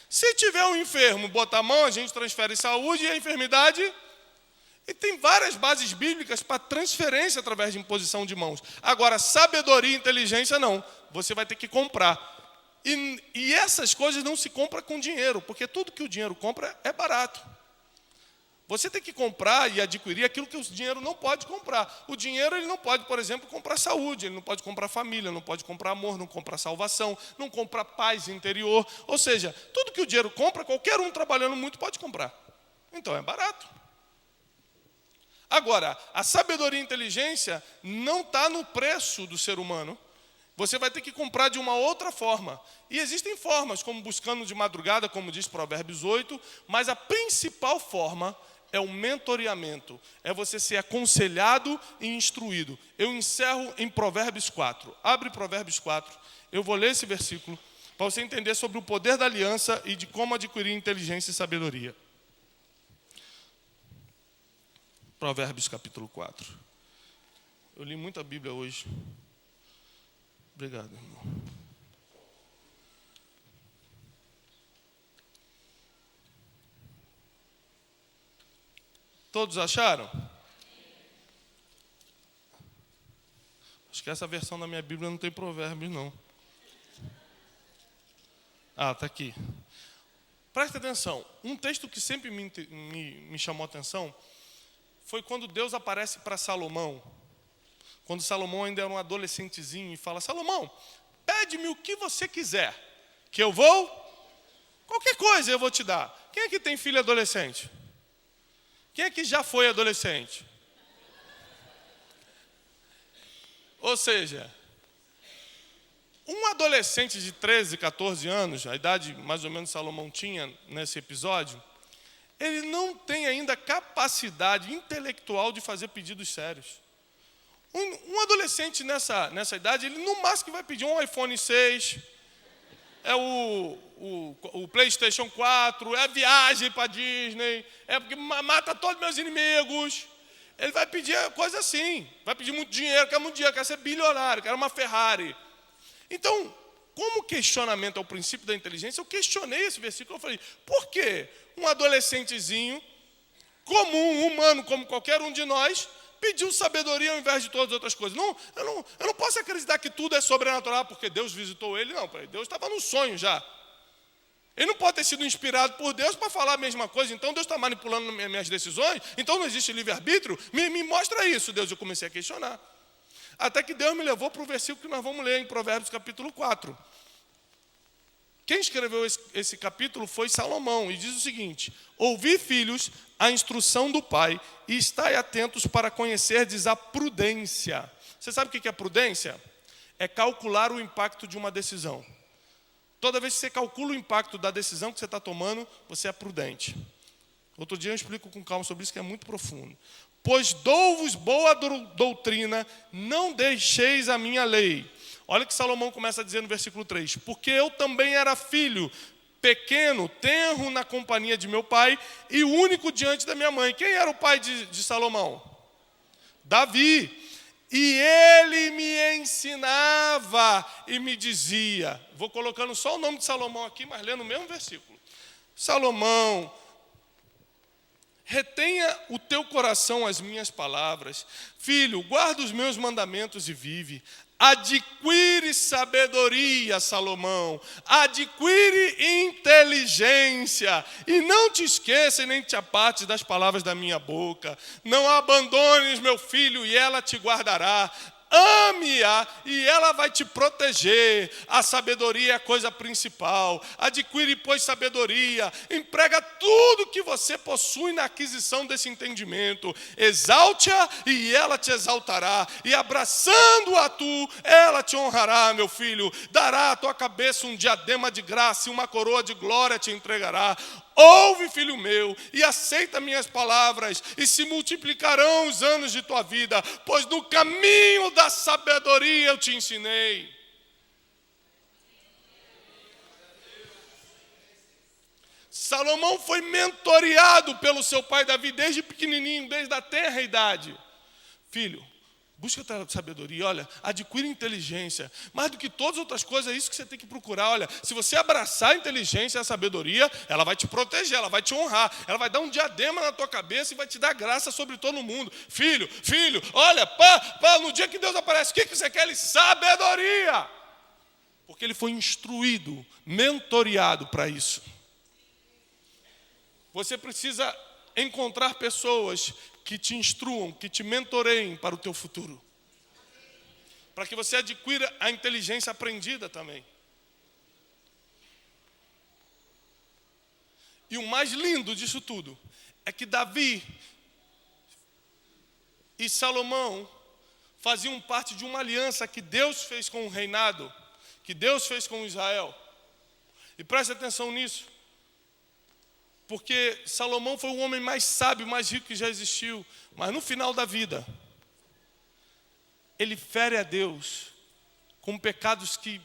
Se tiver um enfermo, botar a mão, a gente transfere saúde e a enfermidade. E tem várias bases bíblicas para transferência através de imposição de mãos. Agora, sabedoria e inteligência não. Você vai ter que comprar. E essas coisas não se compram com dinheiro, porque tudo que o dinheiro compra é barato. Você tem que comprar e adquirir aquilo que o dinheiro não pode comprar. O dinheiro ele não pode, por exemplo, comprar saúde, ele não pode comprar família, não pode comprar amor, não comprar salvação, não comprar paz interior. Ou seja, tudo que o dinheiro compra, qualquer um trabalhando muito pode comprar. Então é barato. Agora, a sabedoria e a inteligência não está no preço do ser humano. Você vai ter que comprar de uma outra forma. E existem formas, como buscando de madrugada, como diz Provérbios 8, mas a principal forma é o mentoreamento. É você ser aconselhado e instruído. Eu encerro em Provérbios 4. Abre Provérbios 4. Eu vou ler esse versículo para você entender sobre o poder da aliança e de como adquirir inteligência e sabedoria. Provérbios capítulo 4. Eu li muita Bíblia hoje. Obrigado, irmão. Todos acharam? Acho que essa versão da minha Bíblia não tem provérbios, não. Ah, está aqui. Presta atenção. Um texto que sempre me chamou a atenção foi quando Deus aparece para Salomão. Quando Salomão ainda era um adolescentezinho e fala, Salomão, pede-me o que você quiser, que eu vou, qualquer coisa eu vou te dar. Quem é que tem filho adolescente? Quem é que já foi adolescente? Ou seja, um adolescente de 13, 14 anos, a idade mais ou menos Salomão tinha nesse episódio, ele não tem ainda capacidade intelectual de fazer pedidos sérios. Um adolescente nessa idade, ele no máximo vai pedir um iPhone 6, é o PlayStation 4, é a viagem para Disney, é porque mata todos os meus inimigos. Ele vai pedir coisa assim, vai pedir muito dinheiro, quer ser bilionário, quer uma Ferrari. Então, como questionamento ao princípio da inteligência, eu questionei esse versículo, eu falei, por que um adolescentezinho comum, humano, como qualquer um de nós, pediu sabedoria ao invés de todas as outras coisas. Eu não posso acreditar que tudo é sobrenatural porque Deus visitou ele, não. Deus estava no sonho já. Ele não pode ter sido inspirado por Deus para falar a mesma coisa. Então Deus está manipulando minhas decisões. Então não existe livre-arbítrio. Me mostra isso, Deus. Eu comecei a questionar. Até que Deus me levou para o versículo que nós vamos ler em Provérbios capítulo 4. Quem escreveu esse capítulo foi Salomão. E diz o seguinte: ouvi, filhos, a instrução do pai, e estai atentos para conhecerdes a prudência. Você sabe o que é prudência? É calcular o impacto de uma decisão. Toda vez que você calcula o impacto da decisão que você está tomando, você é prudente. Outro dia eu explico com calma sobre isso, que é muito profundo. Pois dou-vos boa doutrina, não deixeis a minha lei. Olha o que Salomão começa a dizer no versículo 3. Porque eu também era filho, pequeno, tenro na companhia de meu pai e único diante da minha mãe. Quem era o pai de Salomão? Davi. E ele me ensinava e me dizia, vou colocando só o nome de Salomão aqui, mas lendo o mesmo versículo. Salomão, retenha o teu coração as minhas palavras. Filho, guarda os meus mandamentos e vive. Adquire sabedoria, Salomão. Adquire inteligência. E não te esqueça e nem te apartes das palavras da minha boca. Não abandones, meu filho, e ela te guardará. Ame-a e ela vai te proteger. A sabedoria é a coisa principal. Adquire, pois, sabedoria. Emprega tudo que você possui na aquisição desse entendimento. Exalte-a e ela te exaltará. E abraçando-a tu, ela te honrará, meu filho. Dará à tua cabeça um diadema de graça e uma coroa de glória te entregará. Ouve, filho meu, e aceita minhas palavras, e se multiplicarão os anos de tua vida, pois no caminho da sabedoria eu te ensinei. Salomão foi mentoreado pelo seu pai Davi desde pequenininho, desde a tenra idade. Filho, busca sabedoria, olha, adquire inteligência. Mais do que todas as outras coisas, é isso que você tem que procurar. Olha, se você abraçar a inteligência e a sabedoria, ela vai te proteger, ela vai te honrar. Ela vai dar um diadema na tua cabeça e vai te dar graça sobre todo mundo. Filho, olha, no dia que Deus aparece, o que você quer? Ele, sabedoria. Porque ele foi instruído, mentoreado para isso. Você precisa encontrar pessoas que te instruam, que te mentoreiem para o teu futuro. Para que você adquira a inteligência aprendida também. E o mais lindo disso tudo é que Davi e Salomão faziam parte de uma aliança que Deus fez com o reinado, que Deus fez com Israel. E preste atenção nisso. Porque Salomão foi o homem mais sábio, mais rico que já existiu. Mas no final da vida, ele fere a Deus com pecados que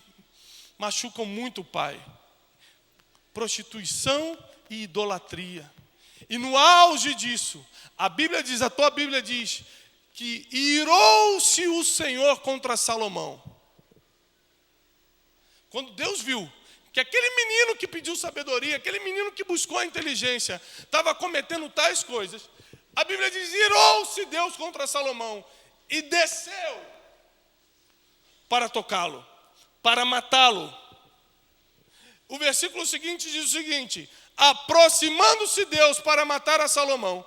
machucam muito o Pai. Prostituição e idolatria. E no auge disso, a tua Bíblia diz que irou-se o Senhor contra Salomão. Quando Deus viu que aquele menino que pediu sabedoria, aquele menino que buscou a inteligência, estava cometendo tais coisas, a Bíblia diz, irou-se Deus contra Salomão e desceu para tocá-lo, para matá-lo. O versículo seguinte diz o seguinte: aproximando-se Deus para matar a Salomão,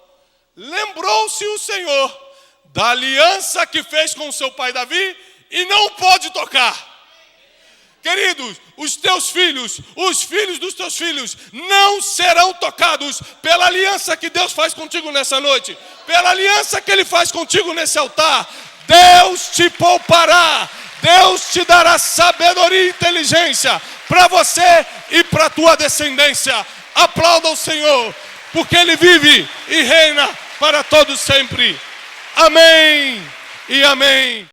lembrou-se o Senhor da aliança que fez com seu pai Davi e não pôde tocar. Queridos, os teus filhos, os filhos dos teus filhos não serão tocados pela aliança que Deus faz contigo nessa noite, pela aliança que Ele faz contigo nesse altar. Deus te poupará, Deus te dará sabedoria e inteligência para você e para a tua descendência. Aplauda o Senhor, porque Ele vive e reina para todos sempre. Amém e amém.